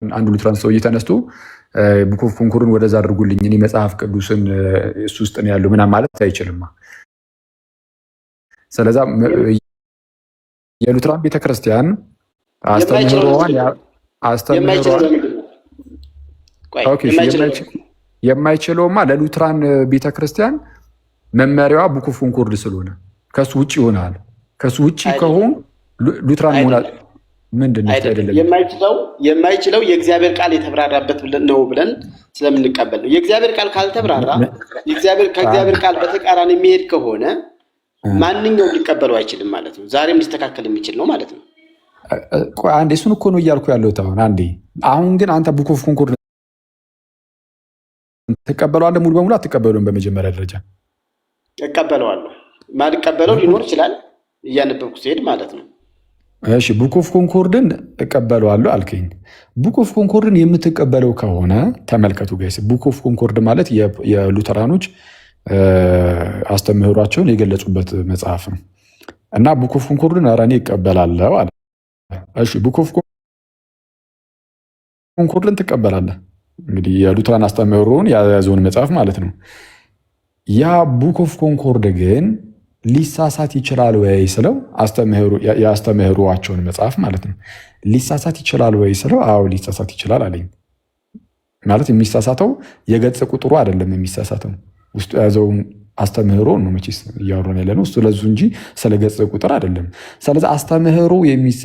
አንዱ ሉትራን ሰውዬ ተነስቶ ቡክ ኦፍ ኮንኮርድን ወደዛ አድርጉልኝ እኔ መጽሐፍ ቅዱስን እሱ ውስጥ ነው ያለው ምናምን ማለት አይችልም። ስለዛ የሉትራን ቤተክርስቲያን የማይችለውማ ለሉትራን ቤተክርስቲያን መመሪያዋ ቡክ ኦፍ ኮንኮርድ ስለሆነ ከሱ ውጪ ይሆናል። ከሱ ውጪ ከሆነ ሉትራን ይሆናል ምንድነው አይደለም። የማይችለው የእግዚአብሔር ቃል የተብራራበት ነው ብለን ስለምንቀበል ነው። የእግዚአብሔር ቃል ካልተብራራ ከእግዚአብሔር ቃል በተቃራኒ የሚሄድ ከሆነ ማንኛውም ሊቀበለው አይችልም ማለት ነው። ዛሬም ሊስተካከል የሚችል ነው ማለት ነው። አንዴ እሱን እኮ ነው እያልኩ ያለሁት አሁን ግን አንተ ቡክ ኦፍ ኮንኮርድ ትቀበለዋለህ ሙሉ በሙሉ አትቀበለውም? በመጀመሪያ ደረጃ እቀበለዋለሁ። ማልቀበለው ሊኖር ይችላል እያነበብኩ ሲሄድ ማለት ነው። እሺ ቡክ ኦፍ ኮንኮርድን እቀበለዋለሁ አልከኝ። ቡክ ኦፍ ኮንኮርድን የምትቀበለው ከሆነ ተመልከቱ ጋይስ፣ ቡክ ኦፍ ኮንኮርድ ማለት የሉተራኖች አስተምህሯቸውን የገለጹበት መጽሐፍ ነው እና ቡክ ኦፍ ኮንኮርድን ኧረ እኔ እቀበላለሁ አለ። እሺ ቡክ ኦፍ ኮንኮርድን ትቀበላለህ? እንግዲህ የሉተራን አስተምህሮውን የያዘውን መጽሐፍ ማለት ነው። ያ ቡክ ኦፍ ኮንኮርድ ግን ሊሳሳት ይችላል ወይ ስለው የአስተምህሮዋቸውን መጽሐፍ ማለት ነው። ሊሳሳት ይችላል ወይ ስለው አዎ ሊሳሳት ይችላል አለኝ። ማለት የሚሳሳተው የገጽ ቁጥሩ አይደለም የሚሳሳተው ውስጡ የያዘውን አስተምህሮ ነው መቼስ እያወራን ያለ ነው። እሱ ለዙ እንጂ ስለ ገጽ ቁጥር አይደለም። ስለዚህ አስተምህሮ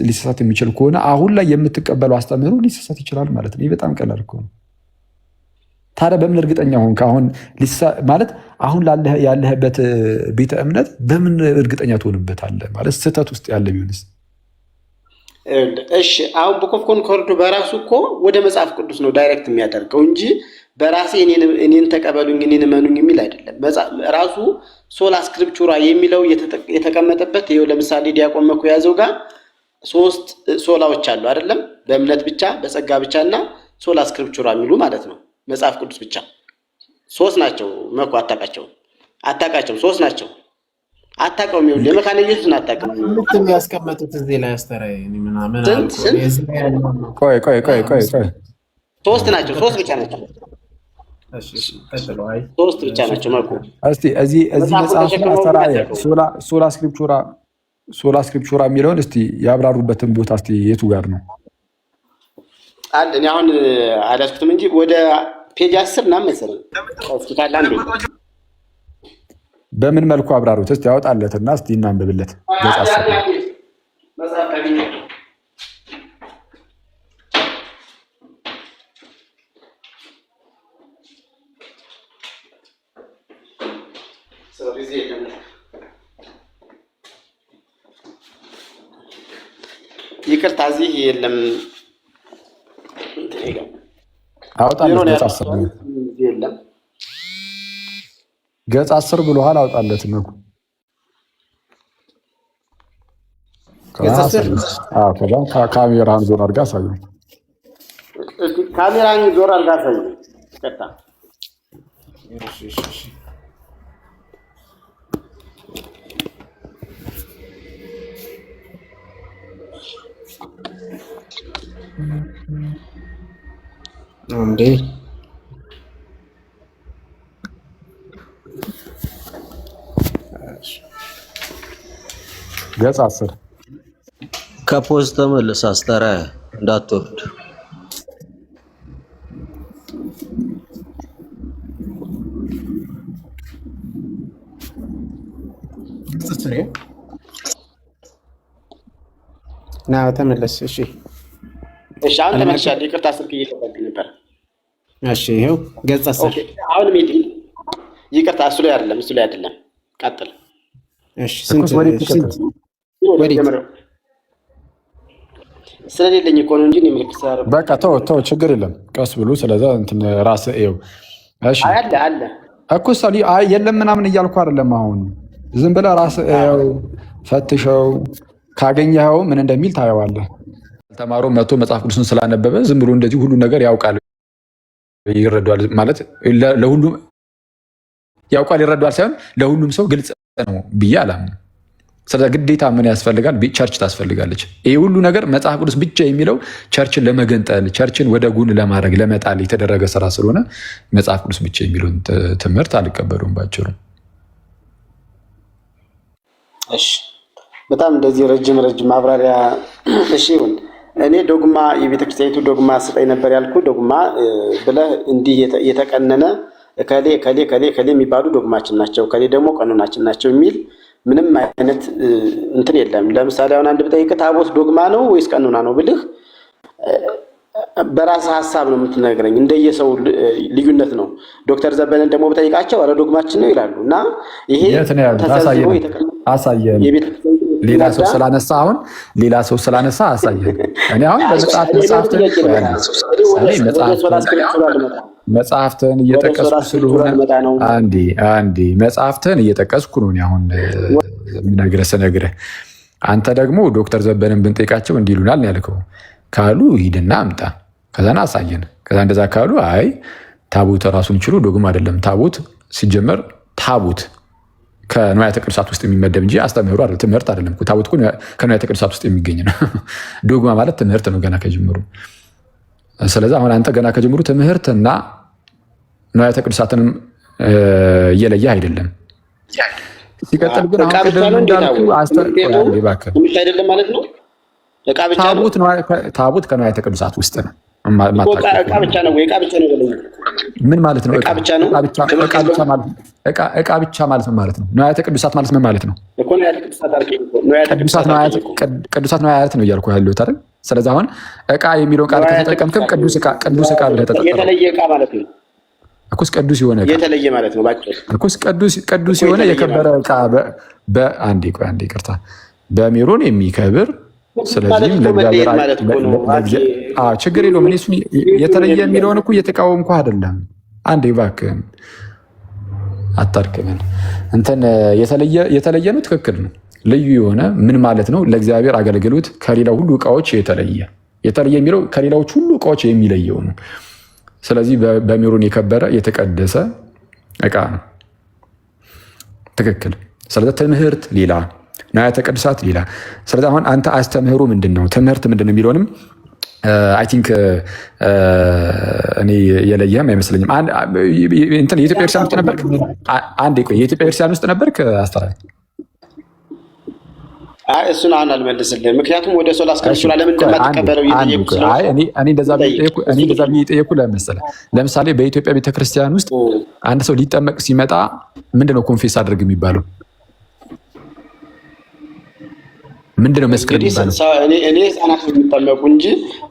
ሊሳሳት የሚችል ከሆነ አሁን ላይ የምትቀበለው አስተምህሮ ሊሳሳት ይችላል ማለት ነው። ይህ በጣም ቀላል እኮ ነው። ታዲያ በምን እርግጠኛ ሆንክ? አሁን ማለት አሁን ያለህበት ቤተ እምነት በምን እርግጠኛ ትሆንበታለህ? ማለት ስህተት ውስጥ ያለ ቢሆንስ? እሺ አሁን ቡክ ኦፍ ኮንኮርድ በራሱ እኮ ወደ መጽሐፍ ቅዱስ ነው ዳይሬክት የሚያደርገው እንጂ በራሴ እኔን ተቀበሉኝ እኔን እመኑኝ የሚል አይደለም። ራሱ ሶላ ስክሪፕቹራ የሚለው የተቀመጠበት ይኸው ለምሳሌ ዲያቆን መኩ ያዘው ጋር 3 ሶላዎች አሉ አይደለም? በእምነት ብቻ በጸጋ ብቻ እና ሶላ ስክሪፕቹራ የሚሉ ማለት ነው። መጽሐፍ ቅዱስ ብቻ 3 ናቸው። መኩ አታውቃቸውም 3 ናቸው። አታውቀውም። ይኸውልህ የመካነ ኢየሱስን አታውቅም። ምንም ያስቀመጡት እዚህ ላይ አስተራይ ምናምን ቆይ 3 ናቸው። 3 ብቻ ናቸው። ሶስት ብቻ ናቸው። መኩ እስቲ እዚህ መጽሐፍ አስተራይ ሶላ ስክሪፕቹራ የሚለውን እስቲ ያብራሩበትን ቦታ እስቲ የቱ ጋር ነው አለ? እኔ አሁን አላስኩትም እንጂ ወደ ፔጅ 10 ምናምን መሰለኝ። እስኪ ካለ አንዱ በምን መልኩ አብራሩት እስቲ ያወጣለትና እስቲ እናንብብለት። ገጽ 10 መጽሐፍ ታገኘ ይቅርታ እዚህ የለም። አውጣለት ገጽ 10 ብሎሃል። አውጣለት ነው ካሜራን ዞር አድርጋ አሳየው። ካሜራን ዞር አድርጋ አሳየው። ይቅርታ እንዴ ገጽ 10 ከፖስት ተመለስ። አስተራየ እንዳትወርድ። ና ተመለስ። እሺ አሁን ተመልሻለሁ። ይቅርታ ስልክ እየተጠቀምኩ ነበር። እሺ ይኸው ገጽ 10 አሁን ይቅርታ እሱ ላይ አይደለም። ቀጥል። እሺ ስንት ስለሌለኝ እኮ ነው እንጂ እኔ ምልክት ሳደርግ በቃ ተው ችግር የለም። ቀስ ብሎ ስለዛ እንትን ራስህ ይኸው። እሺ አለ እኮ ሰሊ የለም ምናምን እያልኩ አይደለም። አሁን ዝም ብለህ ራስህ ይኸው ፈትሸው፣ ካገኘኸው ምን እንደሚል ታየዋለህ። ተማሮ መጥቶ መጽሐፍ ቅዱስን ስላነበበ ዝም ብሎ እንደዚህ ሁሉ ነገር ያውቃል ይረዳዋል ማለት ለሁሉም ያውቃል ይረዳዋል ሳይሆን ለሁሉም ሰው ግልጽ ነው ብዬ አላምንም። ስለዚህ ግዴታ ምን ያስፈልጋል? ቸርች ታስፈልጋለች። ይህ ሁሉ ነገር መጽሐፍ ቅዱስ ብቻ የሚለው ቸርችን ለመገንጠል ቸርችን ወደ ጎን ለማድረግ ለመጣል የተደረገ ስራ ስለሆነ መጽሐፍ ቅዱስ ብቻ የሚለውን ትምህርት አልቀበሉም ባጭሩ። እሺ በጣም እንደዚህ ረጅም ማብራሪያ እሺ ይሁን። እኔ ዶግማ የቤተክርስቲያኒቱ ዶግማ ስጠኝ ነበር ያልኩ። ዶግማ ብለህ እንዲህ የተቀነነ ከሌ ከሌ ከሌ ከሌ የሚባሉ ዶግማችን ናቸው፣ ከሌ ደግሞ ቀኖናችን ናቸው የሚል ምንም አይነት እንትን የለም። ለምሳሌ አሁን አንድ ብጠይቅህ ታቦት ዶግማ ነው ወይስ ቀኖና ነው ብልህ በራስ ሀሳብ ነው የምትነግረኝ፣ እንደየሰው ልዩነት ነው። ዶክተር ዘበነን ደግሞ ብጠይቃቸው ኧረ ዶግማችን ነው ይላሉ። እና ይሄ ተሰብስቦ አሳየን። ሌላ ሰው ስላነሳ አሁን ሌላ ሰው ስላነሳ አሳየን። እኔ አሁን መጽሐፍትን እየጠቀስኩ ስለሆነ አንዴ መጽሐፍትን እየጠቀስኩ ነው አሁን ስነግርህ። አንተ ደግሞ ዶክተር ዘበንን ብንጠይቃቸው እንዲህ ይሉናል ነው ያልከው። ካሉ ሂድና አምጣ፣ ከዛና አሳየን። ከዛ እንደዛ ካሉ አይ ታቦት ራሱን ችሉ ዶግማ አይደለም። ታቦት ሲጀመር ታቦት ከንዋያተ ቅዱሳት ውስጥ የሚመደብ እንጂ አስተምህሮ አይደለም፣ ትምህርት አይደለም። ታቦት እኮ ከንዋያተ ቅዱሳት ውስጥ የሚገኝ ነው። ዶግማ ማለት ትምህርት ነው ገና ከጅምሩ። ስለዚህ አሁን አንተ ገና ከጅምሩ ትምህርትና ንዋያተ ቅዱሳትንም እየለየህ አይደለም። ሲቀጥል ግን አሁን ቅድም እንዳልኩ አይደለም ማለት ነው። ታቦት ከንዋያተ ቅዱሳት ውስጥ ነው። እቃ ብቻ ነው ወይ? እቃ ብቻ ነው ብለኝ ምን ማለት ነው? እቃ ብቻ ነው። እቃ ብቻ ማለት ምን ማለት ነው? ንዋያተ ቅዱሳት ማለት ምን ማለት ነው? እኮ ንዋያተ ቅዱሳት አልከኝ እኮ ቅዱሳት ንዋያት ነው እያልኩ ያለሁት አይደል? ስለዚህ አሁን እቃ የሚለውን ቃል ከተጠቀምክም ቅዱስ እቃ ብለህ ተጠቀም። የተለየ እቃ ማለት ነው። እኩስ ቅዱስ የሆነ እቃ የተለየ ማለት ነው ባጭሩ። እኩስ ቅዱስ የሆነ የከበረ እቃ በአንዴ ይቅርታ፣ በሜሮን የሚከብር ስለዚህም ለእግዚአብሔር ችግር የለውም። እኔ እሱን የተለየ የሚለውን እኮ እየተቃወምኩ አይደለም። አንዴ እባክህን አታርቅምን። እንትን የተለየ ነው፣ ትክክል ነው። ልዩ የሆነ ምን ማለት ነው? ለእግዚአብሔር አገልግሎት ከሌላው ሁሉ እቃዎች የተለየ የሚለው ከሌላዎች ሁሉ እቃዎች የሚለየው ነው። ስለዚህ በሜሮን የከበረ የተቀደሰ እቃ ነው። ትክክል። ስለዚህ ትምህርት ሌላ፣ ንዋያተ ቅዱሳት ሌላ። ስለዚህ አሁን አንተ አስተምህሩ ምንድን ነው፣ ትምህርት ምንድን ነው የሚለውንም አይ ቲንክ እኔ የለየህም አይመስለኝም። የኢትዮጵያ ቤተክርስቲያን ውስጥ ነበርክ? አንዴ ቆይ፣ የኢትዮጵያ ቤተክርስቲያን ውስጥ ነበርክ? አስተራይ እሱን አሁን አልመልስልህም፣ ምክንያቱም ወደ ሶላ አስከርሱላ ለምን እንደማትቀበለው እየጠየቁ ስለሆነ እኔ እንደዛ ብዬ ጠየኩ። ለምሳሌ በኢትዮጵያ ቤተክርስቲያን ውስጥ አንድ ሰው ሊጠመቅ ሲመጣ ምንድነው ኮንፌስ አድርግ የሚባለው? ምንድነው መስክር የሚባለው? እኔ ህፃናት የሚጠመቁ እንጂ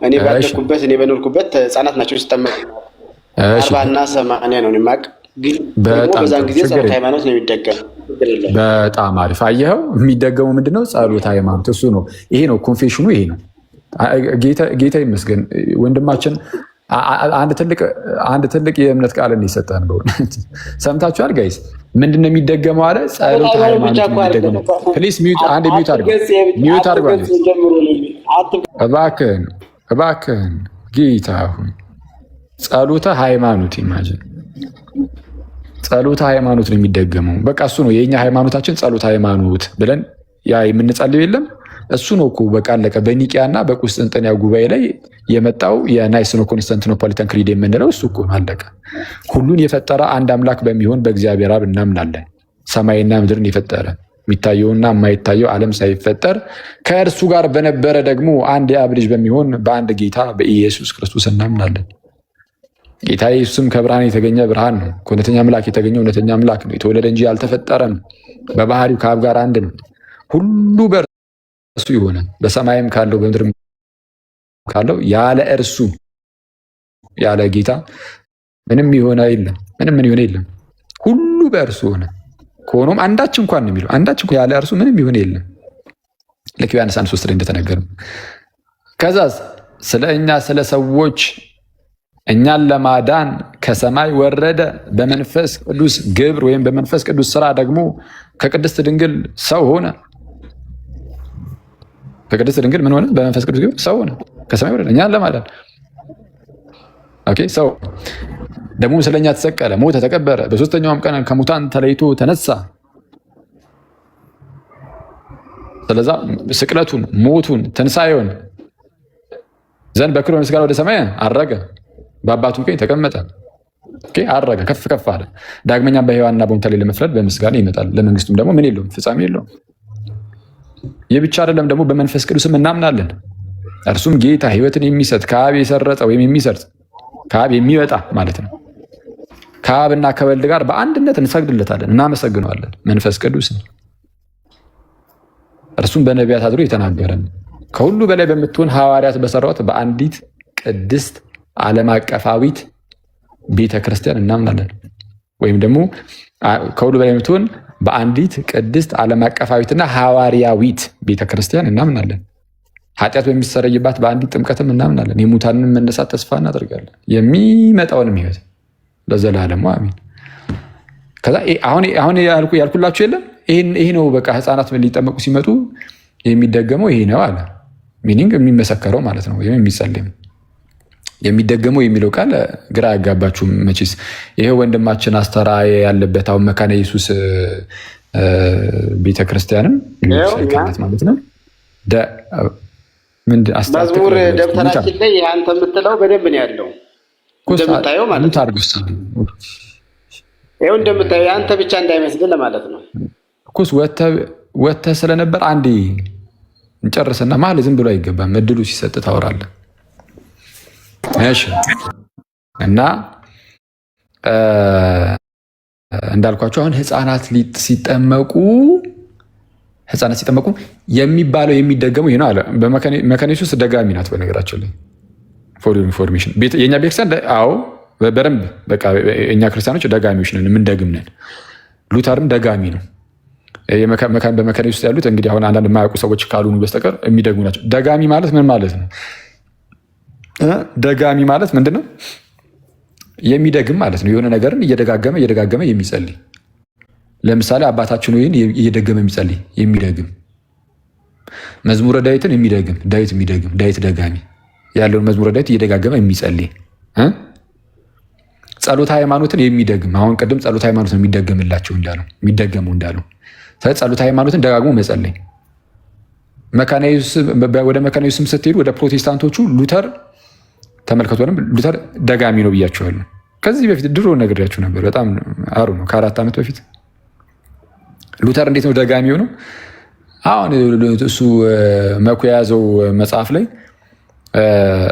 እኔ ባደኩበት እኔ በኖርኩበት ህፃናት ናቸው ሲጠመቁ። 40 እና 80 ነው የማውቅ፣ ግን በዛን ጊዜ ጸሎት ሃይማኖት ነው የሚደገመው። በጣም አሪፍ። አየኸው፣ የሚደገመው ምንድነው? ጸሎት ሃይማኖት። እሱ ነው፣ ይሄ ነው ኮንፌሽኑ፣ ይሄ ነው። ጌታ ይመስገን ወንድማችን አንድ ትልቅ የእምነት ቃልን የሰጠን በእውነት ሰምታችኋል ጋይስ? ምንድነው የሚደገመው አለ? ጸሎት ሃይማኖት የሚደገመው። ፕሊስ አንድ ሚዩት አድርጓል። እባክህን ጌታ ሁን። ጸሎተ ሃይማኖት ኢማጂን፣ ጸሎተ ሃይማኖት ነው የሚደገመው። በቃ እሱ ነው የኛ ሃይማኖታችን፣ ጸሎተ ሃይማኖት ብለን ያ የምንጸልየው የለም እሱ ነው እኮ በቃ አለቀ። በኒቂያና በቁስጥንጥንያ ጉባኤ ላይ የመጣው የናይስኖ ኮንስታንቲኖፖሊታን ክሪድ የምንለው እሱ እኮ አለቀ። ሁሉን የፈጠረ አንድ አምላክ በሚሆን በእግዚአብሔር አብ እናምናለን። ሰማይና ምድርን የፈጠረ የሚታየውና የማይታየው ዓለም ሳይፈጠር ከእርሱ ጋር በነበረ ደግሞ አንድ የአብ ልጅ በሚሆን በአንድ ጌታ በኢየሱስ ክርስቶስ እናምናለን። ጌታ ኢየሱስም ከብርሃን የተገኘ ብርሃን ነው። ከእውነተኛ አምላክ የተገኘ እውነተኛ አምላክ ነው። የተወለደ እንጂ አልተፈጠረም። በባህሪው ከአብ ጋር አንድ ነው። ሁሉ እሱ የሆነ በሰማይም ካለው በምድርም ካለው ያለ እርሱ ያለ ጌታ ምንም የሆነ የለም። ምንም ምን የሆነ የለም። ሁሉ በእርሱ ሆነ፣ ከሆኖም አንዳች እንኳን ነው የሚለው። አንዳች እንኳን ያለ እርሱ ምንም የሆነ የለም። ልክ ዮሐንስ 1:3 ላይ እንደተነገረ ከዛስ ስለ እኛ ስለ ሰዎች እኛን ለማዳን ከሰማይ ወረደ። በመንፈስ ቅዱስ ግብር ወይም በመንፈስ ቅዱስ ስራ ደግሞ ከቅድስት ድንግል ሰው ሆነ። ከቅድስት ድንግል ምን ሆነ? በመንፈስ ቅዱስ ግብር ሰው ሆነ፣ ከሰማይ ወረደ እኛን ለማዳን። ኦኬ ሰው ደግሞ ስለኛ ተሰቀለ፣ ሞተ፣ ተቀበረ፣ በሶስተኛውም ቀን ከሙታን ተለይቶ ተነሳ። ስለዛ ስቅለቱን፣ ሞቱን፣ ትንሣኤውን ዘንድ በክብር ምስጋና ወደ ሰማይ አረገ፣ በአባቱ ቀኝ ተቀመጠ፣ አረገ፣ ከፍ ከፍ አለ። ዳግመኛም በሕያዋንና በሙታን ላይ ለመፍረድ በምስጋና ይመጣል። ለመንግስቱም ደግሞ ምን የለውም ፍጻሜ የለውም። ይህ ብቻ አይደለም፣ ደግሞ በመንፈስ ቅዱስም እናምናለን። እርሱም ጌታ ሕይወትን የሚሰጥ ከአብ የሰረጸ ወይም የሚሰርጽ ከአብ የሚወጣ ማለት ነው። ከአብና ከወልድ ጋር በአንድነት እንሰግድለታለን፣ እናመሰግነዋለን። መንፈስ ቅዱስ ነው። እርሱም በነቢያት አድሮ የተናገረን ከሁሉ በላይ በምትሆን ሐዋርያት በሰሯት በአንዲት ቅድስት ዓለም አቀፋዊት ቤተ ክርስቲያን እናምናለን። ወይም ደግሞ ከሁሉ በላይ በምትሆን በአንዲት ቅድስት ዓለም አቀፋዊትና ሐዋርያዊት ቤተ ክርስቲያን እናምናለን። ኃጢአት በሚሰረይባት በአንዲት ጥምቀትም እናምናለን። የሙታንን መነሳት ተስፋ እናደርጋለን። የሚመጣውንም ሕይወት ለዘላለሙ አሜን። ከዛ አሁን ያልኩላችሁ የለም ይሄ ነው በቃ ህፃናት ሊጠመቁ ሲመጡ የሚደገመው ይሄ ነው አለ። ሚኒንግ የሚመሰከረው ማለት ነው፣ ወይም የሚጸልም የሚደገመው የሚለው ቃል ግራ ያጋባችሁም መቼስ። ይሄ ወንድማችን አስተራየ ያለበት አሁን መካነ ኢየሱስ ቤተክርስቲያንም ማለት ነው። መዝሙር ደብተራችን ላይ አንተ የምትለው በደንብ ነው ያለው እንደምታየው ማለት ነው። ይኸው እንደምታየው አንተ ብቻ እንዳይመስል ለማለት ነው። ኩስ ወተህ ስለነበር አንዴ እንጨርስና መሀል ዝም ብሎ አይገባም። እድሉ ሲሰጥ ታወራለህ። እሺ። እና እንዳልኳቸው አሁን ህፃናት ሲጠመቁ የሚባለው የሚደገመው ይሄ ነው አለ። በመካነ ኢየሱስ ደጋሚ ናት በነገራችን ላይ ፎር ኢንፎርሜሽን። የእኛ ቤተክርስቲያን አዎ በደንብ በቃ እኛ ክርስቲያኖች ደጋሚዎች ነን፣ የምንደግም ነን። ሉተርም ደጋሚ ነው። በመካነ ኢየሱስ ያሉት እንግዲህ አሁን አንዳንድ የማያውቁ ሰዎች ካልሆኑ በስተቀር የሚደግሙ ናቸው። ደጋሚ ማለት ምን ማለት ነው? ደጋሚ ማለት ምንድን ነው? የሚደግም ማለት ነው። የሆነ ነገርን እየደጋገመ የሚጸልይ። ለምሳሌ አባታችን ሆይን እየደገመ የሚጸልይ የሚደግም፣ መዝሙረ ዳዊትን የሚደግም ዳዊት ደጋሚ ያለውን መዝሙረ ዳዊት እየደጋገመ የሚጸልይ፣ ጸሎተ ሃይማኖትን የሚደግም። አሁን ቅድም ጸሎተ ሃይማኖት ነው የሚደገምላቸው የሚደገሙ እንዳለው ጸሎተ ሃይማኖትን ደጋግሞ መጸለይ። ወደ መካነ ኢየሱስም ስትሄዱ ወደ ፕሮቴስታንቶቹ ሉተር ተመልከቱ። ሉተር ደጋሚ ነው ብያቸዋለሁ። ከዚህ በፊት ድሮ ነግሬያችሁ ነበር። በጣም አሩ ነው። ከ4 ዓመት በፊት ሉተር እንዴት ነው ደጋሚ ሆነው? አሁን እሱ መኩ የያዘው መጽሐፍ ላይ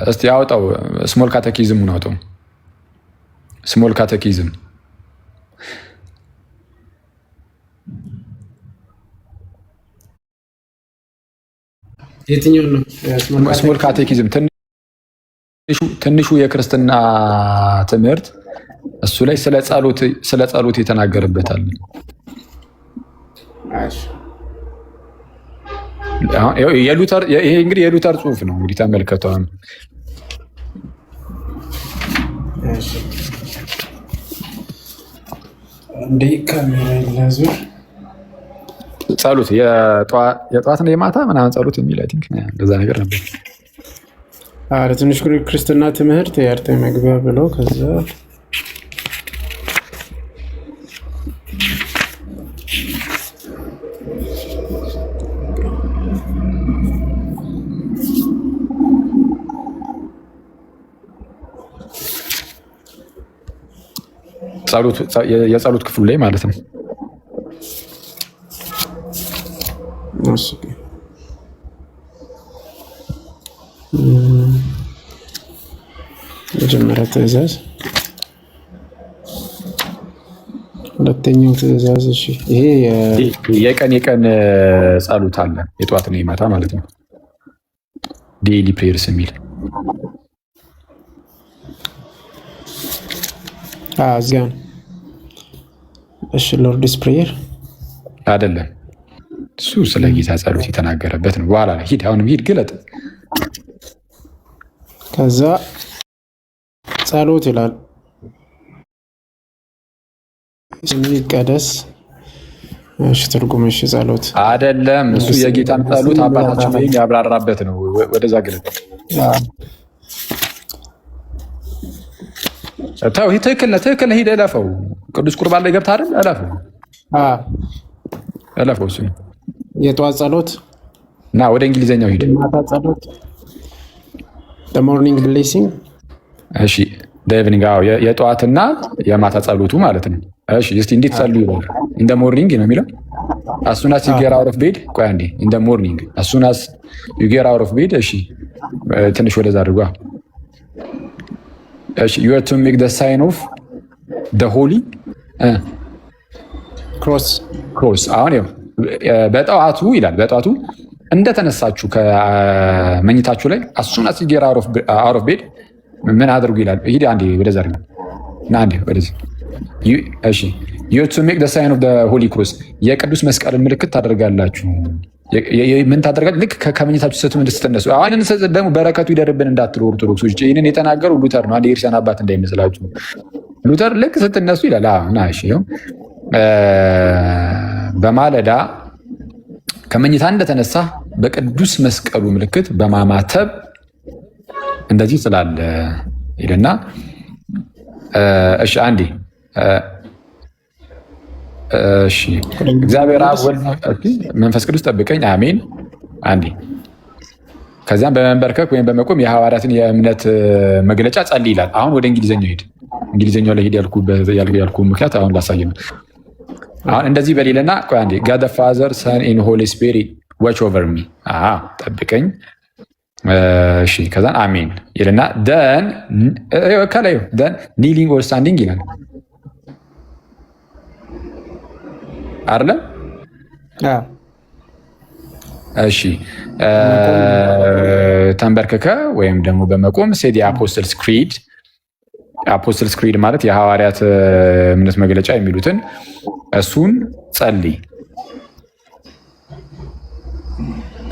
እስቲ ያወጣው ስሞል ካቴኪዝሙን አውጣው። ስሞል ካቴኪዝም የትኛው ነው? ስሞል ካቴኪዝም ትንሹ የክርስትና ትምህርት እሱ ላይ ስለ ጸሎት የተናገረበታል። ይሄ እንግዲህ የሉተር ጽሑፍ ነው። እንግዲህ ተመልከቱ። እንዴ ካሜራ ለዙር ጸሎት የጠዋትና የማታ ምናምን ጸሎት የሚል አይ ቲንክ እንደዛ ነገር ነበር። ትንሽ ክርስትና ትምህርት የአርተ መግቢያ ብለው ከዛ የጸሎት ክፍሉ ላይ ማለት ነው። መጀመሪያ ትእዛዝ፣ ሁለተኛው ትእዛዝ። እሺ ይሄ የቀን ጸሎት አለ፣ የጠዋትና የማታ ማለት ነው። ዴይሊ ፕሬየርስ የሚል እዚያ ነው። እሺ ሎርድስ ፕሬየር አይደለም፣ እሱ ስለ ጌታ ጸሎት የተናገረበት ነው። በኋላ ላይ ሂድ፣ አሁንም ሂድ፣ ግለጥ። ከዛ ጸሎት ይላል። ስምህ ይቀደስ። እሺ ትርጉም። እሺ ጸሎት አይደለም፣ እሱ የጌታን ጸሎት አባታችን ሆይ ያብራራበት ነው። ወደዛ ግለጥ። ታው ትክክል ሂድ፣ እለፈው። ቅዱስ ቁርባን ላይ ገብተህ አይደል? እለፈው። እሱ የጠዋት ጸሎት እና ወደ እንግሊዘኛው ሂድ። ማታ ጸሎት ሞርኒንግ ብሌሲንግ። እሺ ኢቭኒንግ፣ የጠዋትና የማታ ጸሎቱ ማለት ነው። እሺ እስቲ እንዴት ጸልዩ ይላል? ኢን ሞርኒንግ ነው የሚለው። አሱናስ ዩ ጌት አውት ኦፍ ቤድ። ቆይ አንዴ፣ ኢን ሞርኒንግ አሱናስ ዩ ጌት አውት ኦፍ ቤድ። እሺ ትንሽ ወደዛ አድርጓ። እሺ ዩ አር ቱ ሜክ ዘ ሳይን ኦፍ ዘ ሆሊ ክሮስ። አሁን ይኸው በጠዋቱ ይላል። በጠዋቱ እንደተነሳችሁ ከመኝታችሁ ላይ አሱናስ ዩ ጌት አውት ኦፍ ቤድ ምን አድርጉ ይላል? ሂድ አንዴ ወደዛ አድርግ እና አንዴ ወደዚህ። እሺ ዩ ቱ ሜክ ዘ ሳይን ኦፍ ዘ ሆሊ ክሮስ፣ የቅዱስ መስቀልን ምልክት ታደርጋላችሁ። ምን ታደርጋላችሁ? ልክ ከመኝታችሁ ስትነሱ። አሁን ደግሞ በረከቱ ይደርብን እንዳትሉ ኦርቶዶክሶች፣ ይህንን የተናገሩ ሉተር ነው። አንድ የኤርሲያን አባት እንዳይመስላችሁ። ሉተር ልክ ስትነሱ ይላል። እሺ በማለዳ ከመኝታ እንደተነሳ በቅዱስ መስቀሉ ምልክት በማማተብ እንደዚህ ስላለ ይልና፣ እሺ አንዴ፣ እሺ እግዚአብሔር አብ ወልድ መንፈስ ቅዱስ ጠብቀኝ፣ አሜን። አንዴ ከዚያም በመንበርከክ ወይም በመቆም የሐዋርያትን የእምነት መግለጫ ጸልይ ይላል። አሁን ወደ እንግሊዝኛው ሂድ። እንግሊዝኛው ላይ ሂድ ያልኩ ምክንያት አሁን ላሳይ ነው። አሁን እንደዚህ በሌለና ቆይ አንዴ፣ ጋድ ፋዘር ሰን ኢን ሆሊ ስፒሪት ዋች ኦቨር ሚ፣ ጠብቀኝ። እሺ ከዛን አሜን ይልና ደን ከላይ ደን ኒሊንግ ኦር ስታንዲንግ ይላል አይደለም? እሺ ተንበርከከ ወይም ደግሞ በመቆም ሴድ የአፖስትልስ ክሪድ። አፖስትልስ ክሪድ ማለት የሐዋርያት እምነት መግለጫ የሚሉትን እሱን ጸልይ።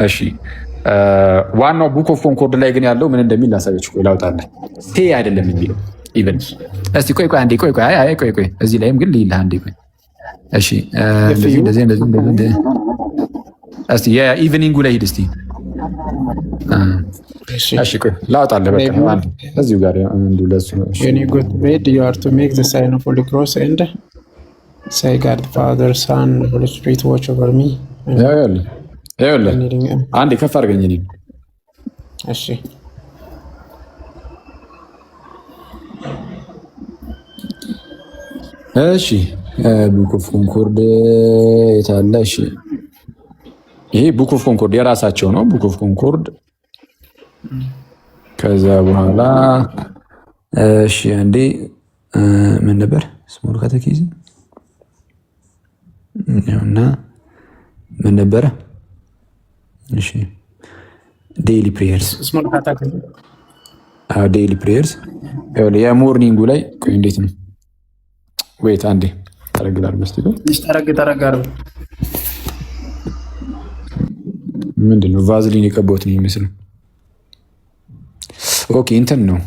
እሺ ዋናው ቡክ ኦፍ ኮንኮርድ ላይ ግን ያለው ምን እንደሚል ላሳያችሁ። ቆይ ላውጣልህ። ሴ አይደለም የሚለው ኢቨን። እስቲ ቆይ አንዴ፣ ቆይ እዚህ ላይም ግን ልይልህ አንዴ። ቆይ እሺ እንደዚህ እስቲ የኢቭኒንጉ ላይ ሂድ እስቲ። እሺ ቆይ ላውጣልህ። በቃ አንዴ እዚሁ ጋር እንዱ ለሱ when you go to bed you are to make the sign of Holy Cross and say God Father Son Holy Spirit watch over me። ይኸውልህ አንዴ ከፍ አድርገኝ እኔን። እሺ እሺ ቡክ ኦፍ ኮንኮርድ የታለ? እሺ ይሄ ቡክ ኦፍ ኮንኮርድ የራሳቸው ነው። ቡክ ኦፍ ኮንኮርድ ከዛ በኋላ እሺ አንዴ ምን ነበር ስሞል ካቴኪዝም እና ምን ነበረ? እሺ ዴይሊ ፕሬየርስ፣ ዴይሊ ፕሬየርስ የሞርኒንጉ ላይ ቆይ እንዴት ነው? ወይት አንዴ ተረግላል መስቲዶ ተረጋር ምንድን ነው? ቫዝሊን የቀባሁት ነው የሚመስለው። ኦኬ እንትን ነው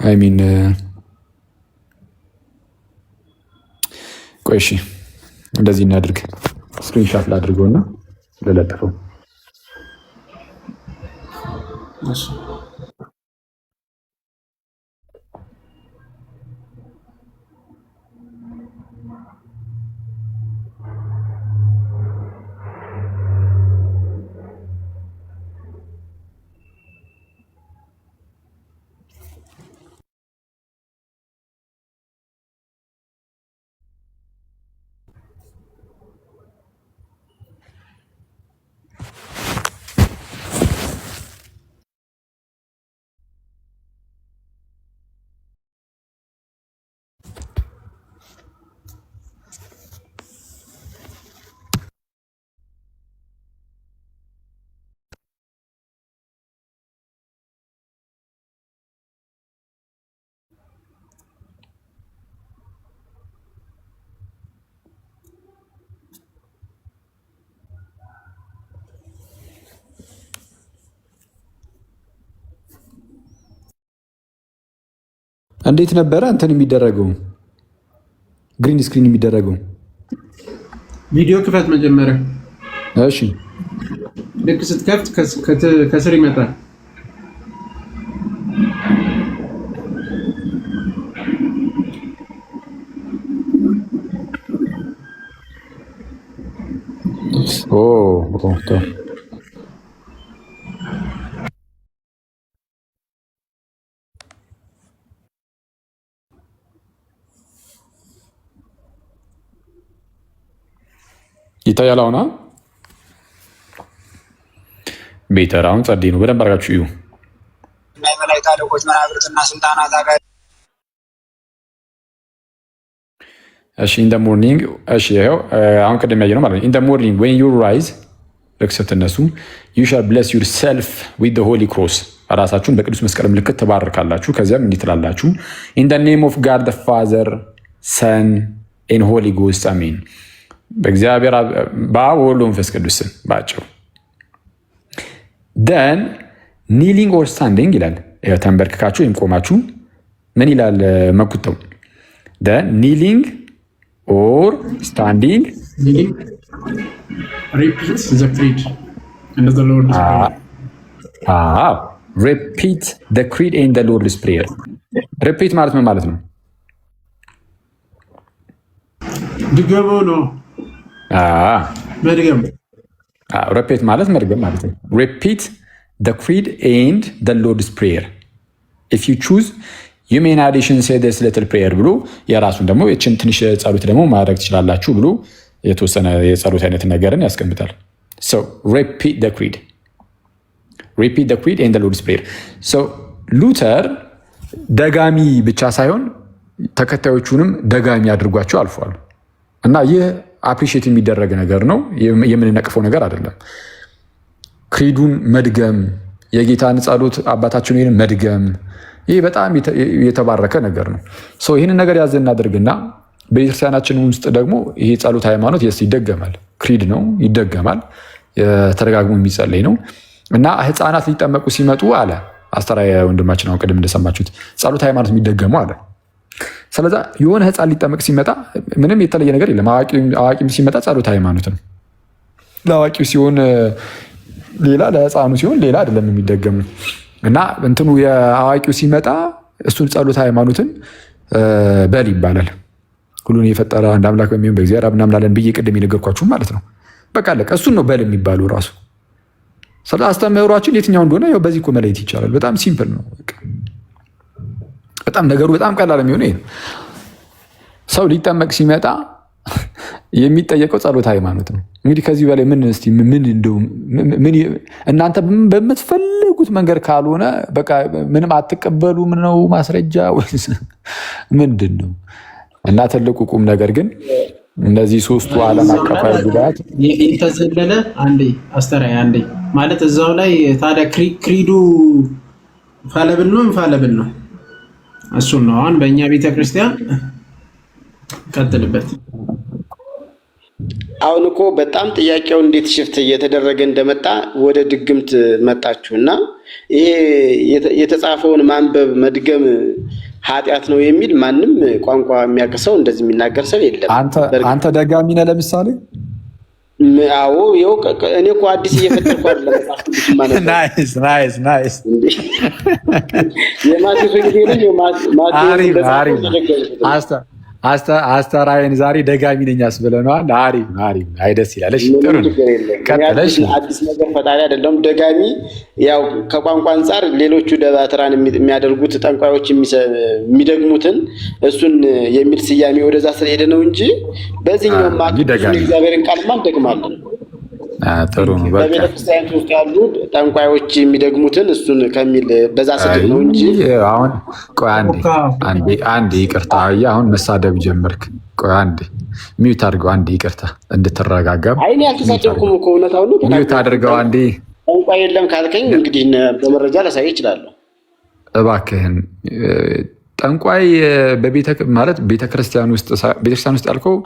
አይ ሚን ቆይ እሺ እንደዚህ እናድርግ። ስክሪንሻት ላድርገውና ለለጠፈው። እሺ እንዴት ነበረ እንትን የሚደረገው ግሪን ስክሪን የሚደረገው? ቪዲዮ ክፈት መጀመሪያ። እሺ ልክ ስትከፍት ከስር ይመጣል። ይታያል። አሁን ቤተር አሁን ጸዴ ነው። በደንብ አድርጋችሁ እዩ። የመላእክት አለቆች መናብርትና ስልጣናት አጋር እሺ ኢን ዘ ሞርኒንግ እሺ ይሄው አሁን ቅድም ያየነው ማለት ነው። ኢን ዘ ሞርኒንግ ዌን ዩ ራይዝ ለክሰተነሱ ዩ ሻል ብሌስ ዩርሰልፍ ዊዝ ዘ ሆሊ ክሮስ ራሳችሁን በቅዱስ መስቀል ምልክት ተባርካላችሁ። ከዚያም እንዲህ ትላላችሁ ኢን ዘ ኔም ኦፍ ጋድ ዘ ፋዘር ሰን ኤንድ ሆሊ ጎስት አሜን። በእግዚአብሔር በአብ ወወልድ ወመንፈስ ቅዱስ ስም ባጭሩ። ደን ኒሊንግ ኦር ስታንዲንግ ይላል። ተንበርክካችሁ ወይም ቆማችሁ ምን ይላል መኩተው ደን ኒሊንግ ኦር ስታንዲንግ ሪፒት ዘ ክሪድ ኤንድ ዘ ሎርድስ ፕሬየር። ሪፒት ዘ ክሪድ ኤንድ ዘ ሎርድስ ፕሬየር። ሪፒት ማለት ምን ማለት ነው? ድገሞ ነው። መድገም። ሪፒት ማለት መድገም ማለት ነው። ሪፒት ዘ ክሪድ ኤንድ ዘ ሎርድስ ፕሬየር ኢፍ ዩ ቹዝ ዩ ሜይ ኢን አዲሽን ሴይ ዲስ ሊትል ፕሬየር ብሎ የራሱን ደግሞ እችን ትንሽ ጸሎት ደግሞ ማድረግ ትችላላችሁ ብሎ የተወሰነ የጸሎት አይነት ነገርን ያስቀምጣል። ሶ ሪፒት ዘ ክሪድ ኤንድ ዘ ሎርድስ ፕሬየር። ሶ ሉተር ደጋሚ ብቻ ሳይሆን ተከታዮቹንም ደጋሚ አድርጓቸው አልፏል እና ይህ አፕሪሺየት የሚደረግ ነገር ነው፣ የምንነቅፈው ነገር አይደለም። ክሪዱን መድገም፣ የጌታን ጸሎት አባታችን መድገም፣ ይህ በጣም የተባረከ ነገር ነው። ይህንን ነገር ያዘ እናድርግና በቤተክርስቲያናችን ውስጥ ደግሞ ይሄ ጸሎት ሃይማኖት ይደገማል። ክሪድ ነው፣ ይደገማል፣ ተደጋግሞ የሚጸለይ ነው እና ህፃናት ሊጠመቁ ሲመጡ አለ አስተራየ ወንድማችን አሁን ቅድም እንደሰማችሁት ጸሎት ሃይማኖት የሚደገሙ አለ። ስለዛ የሆነ ህፃን ሊጠመቅ ሲመጣ ምንም የተለየ ነገር የለም። አዋቂም ሲመጣ ጸሎት ሃይማኖት ነው። ለአዋቂው ሲሆን ሌላ፣ ለህፃኑ ሲሆን ሌላ አይደለም የሚደገሙ እና እንትኑ የአዋቂው ሲመጣ እሱን ጸሎት ሃይማኖትን በል ይባላል። ሁሉን የፈጠረ አንድ አምላክ በሚሆን በእግዚአብሔር እናምናለን ብዬ ቅድም የነገርኳችሁ ማለት ነው። በቃ አለቀ። እሱን ነው በል የሚባለው ራሱ። ስለ አስተምህሯችን የትኛው እንደሆነ ያው በዚህ እኮ መለየት ይቻላል። በጣም ሲምፕል ነው። በጣም ነገሩ በጣም ቀላል የሚሆነው ይሄ ነው። ሰው ሊጠመቅ ሲመጣ የሚጠየቀው ጸሎት ሃይማኖት ነው። እንግዲህ ከዚህ በላይ ምን እስቲ ምን እንደው እናንተ በምትፈልጉት መንገድ ካልሆነ በቃ ምንም አትቀበሉም ነው ማስረጃ ወይስ ምንድን ነው? እና ትልቁ ቁም ነገር ግን እነዚህ ሶስቱ ዓለም አቀፋዊ ጉዳት የተዘለለ አንዴ አስተራይ አንዴ ማለት እዛው ላይ ታዲያ ክሪዱ ፋለብል ነው ፋለብል ነው። እሱን ነው አሁን በእኛ ቤተክርስቲያን ቀጥልበት። አሁን እኮ በጣም ጥያቄው እንዴት ሽፍት እየተደረገ እንደመጣ ወደ ድግምት መጣችሁና ይሄ የተጻፈውን ማንበብ መድገም ኃጢአት ነው የሚል ማንም ቋንቋ የሚያቀሰው እንደዚህ የሚናገር ሰው የለም። አንተ ደጋሚ ነህ ለምሳሌ? አዎ ይኸው እኔ እኮ አዲስ እየፈጠርኩ አይደለም መጽሐፍ ቅዱስ ማለት ነው። ናይስ የማቴዎስ ወንጌል አስተራየን ዛሬ ደጋሚ ነኝ አስብለናል። አሪፍ አይ ደስ ይላል። እሺ ጥሩ ነው። ቀጥለሽ አዲስ ነገር ፈጣሪ አይደለም ደጋሚ። ያው ከቋንቋ አንፃር ሌሎቹ ደባትራን የሚያደርጉት ጠንቋዮች የሚደግሙትን እሱን የሚል ስያሜ ወደዛ ስለሄደ ነው እንጂ በዚህኛው እግዚአብሔርን ቃልማ እንደግማለን። ጥሩ ነው። በቃ በቤተክርስቲያን ውስጥ ያሉ ጠንቋዮች የሚደግሙትን እሱን ከሚል በዛ ስድብ ነው እንጂ አሁን ቆይ አንዴ ይቅርታ። አሁን መሳደብ ጀመርክ። ቆይ አንዴ ሚዩት አድርገው። አንዴ ይቅርታ እንድትረጋጋም። አይ እኔ አልተሳደብኩም እኮ እውነታው ነው። ሚዩት አድርገው አንዴ። ጠንቋይ የለም ካልከኝ እንግዲህ በመረጃ ላሳይ እችላለሁ። እባክህን ጠንቋይ ማለት ቤተክርስቲያን ውስጥ ያልከው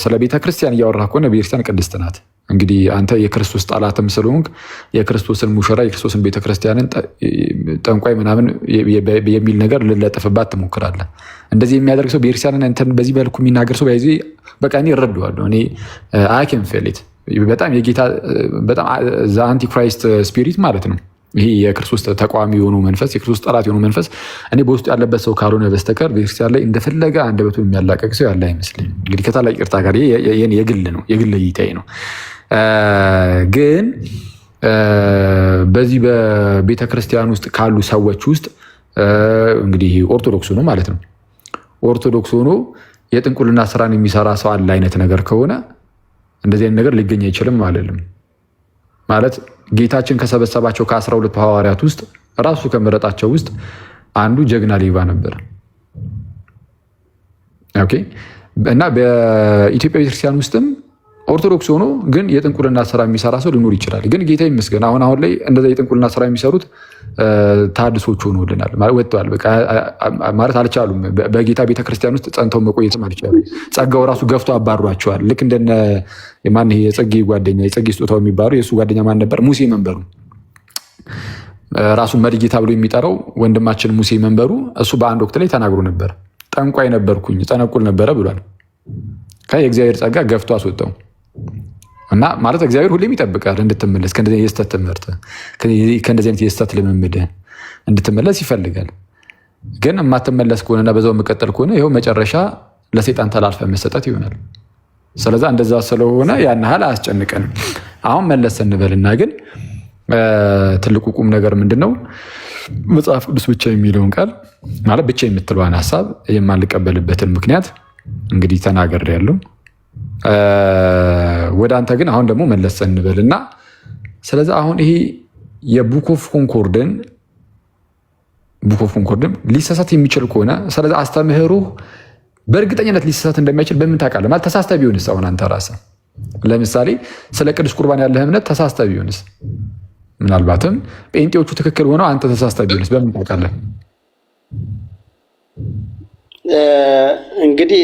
ስለ ቤተክርስቲያን እያወራህ ከሆነ ቤተክርስቲያን ቅድስት ናት። እንግዲህ አንተ የክርስቶስ ጠላትም ስለሆንክ የክርስቶስን ሙሽራ የክርስቶስን ቤተክርስቲያንን ጠንቋይ ምናምን የሚል ነገር ልለጥፍባት ትሞክራለህ። እንደዚህ የሚያደርግ ሰው ቤተክርስቲያንን እንትን በዚህ መልኩ የሚናገር ሰው በዚህ በቃ እኔ እረዳዋለሁ። እኔ አያኬም ፌሌት በጣም የጌታ በጣም ዘ አንቲክራይስት ስፒሪት ማለት ነው። ይሄ የክርስቶስ ተቋሚ የሆኑ መንፈስ የክርስቶስ ጠላት የሆኑ መንፈስ እኔ በውስጡ ያለበት ሰው ካልሆነ በስተቀር ቤተክርስቲያን ላይ እንደፈለገ አንደበቱን የሚያላቀቅ ሰው ያለ አይመስለኝም። እንግዲህ ከታላቅ ይቅርታ ጋር የግል እይታዬ ነው። ግን በዚህ በቤተክርስቲያን ውስጥ ካሉ ሰዎች ውስጥ እንግዲህ ኦርቶዶክስ ሆኖ ማለት ነው ኦርቶዶክስ ሆኖ የጥንቁልና ስራን የሚሰራ ሰው አለ አይነት ነገር ከሆነ እንደዚህ አይነት ነገር ሊገኝ አይችልም አይደለም ማለት ጌታችን ከሰበሰባቸው ከ12 ሐዋርያት ውስጥ ራሱ ከመረጣቸው ውስጥ አንዱ ጀግና ሌባ ነበር። ኦኬ እና በኢትዮጵያ ቤተክርስቲያን ውስጥም ኦርቶዶክስ ሆኖ ግን የጥንቁልና ስራ የሚሰራ ሰው ሊኖር ይችላል። ግን ጌታ ይመስገን አሁን ላይ እንደዛ የጥንቁልና ስራ የሚሰሩት ታድሶች ሆኖልናል ወጥተዋል። በቃ ማለት አልቻሉም። በጌታ ቤተክርስቲያን ውስጥ ጸንተው መቆየትም አልቻሉም። ጸጋው ራሱ ገፍቶ አባሯቸዋል። ልክ እንደነ ማን ይሄ የጸጌ ጓደኛ የጸጌ ስጦታው የሚባለው የእሱ ጓደኛ ማን ነበር? ሙሴ መንበሩ ራሱን መሪጌታ ብሎ የሚጠራው ወንድማችን ሙሴ መንበሩ እሱ በአንድ ወቅት ላይ ተናግሮ ነበር። ጠንቋይ ነበርኩኝ ጠነቁል ነበረ ብሏል። የእግዚአብሔር ጸጋ ገፍቶ አስወጣው እና ማለት እግዚአብሔር ሁሌም ይጠብቃል እንድትመለስ ከእንደዚህ የስተት ትምህርት ከእንደዚህ አይነት የስተት ልምምድ እንድትመለስ ይፈልጋል። ግን የማትመለስ ከሆነና በዛው መቀጠል ከሆነ ይኸው መጨረሻ ለሰይጣን ተላልፈ መሰጠት ይሆናል። ስለዛ እንደዛ ስለሆነ ያን ያህል አያስጨንቀንም። አሁን መለስ እንበልና ግን ትልቁ ቁም ነገር ምንድነው? መጽሐፍ ቅዱስ ብቻ የሚለውን ቃል ማለት ብቻ የምትለዋን ሀሳብ የማልቀበልበትን ምክንያት እንግዲህ ተናግሬያለሁ። ወደ አንተ ግን አሁን ደግሞ መለስ እንበልና ስለዚህ አሁን ይሄ የቡክ ኦፍ ኮንኮርድን ሊሳሳት የሚችል ከሆነ ስለዚህ አስተምህሮ በእርግጠኝነት ሊሳሳት እንደማይችል በምን ታውቃለህ? ማለት ተሳስተ ቢሆንስ? አሁን አንተ ራስህ ለምሳሌ ስለ ቅዱስ ቁርባን ያለህ እምነት ተሳስተ ቢሆንስ? ምናልባትም ጴንጤዎቹ ትክክል ሆነው አንተ ተሳስተ ቢሆንስ በምን ታውቃለህ? እንግዲህ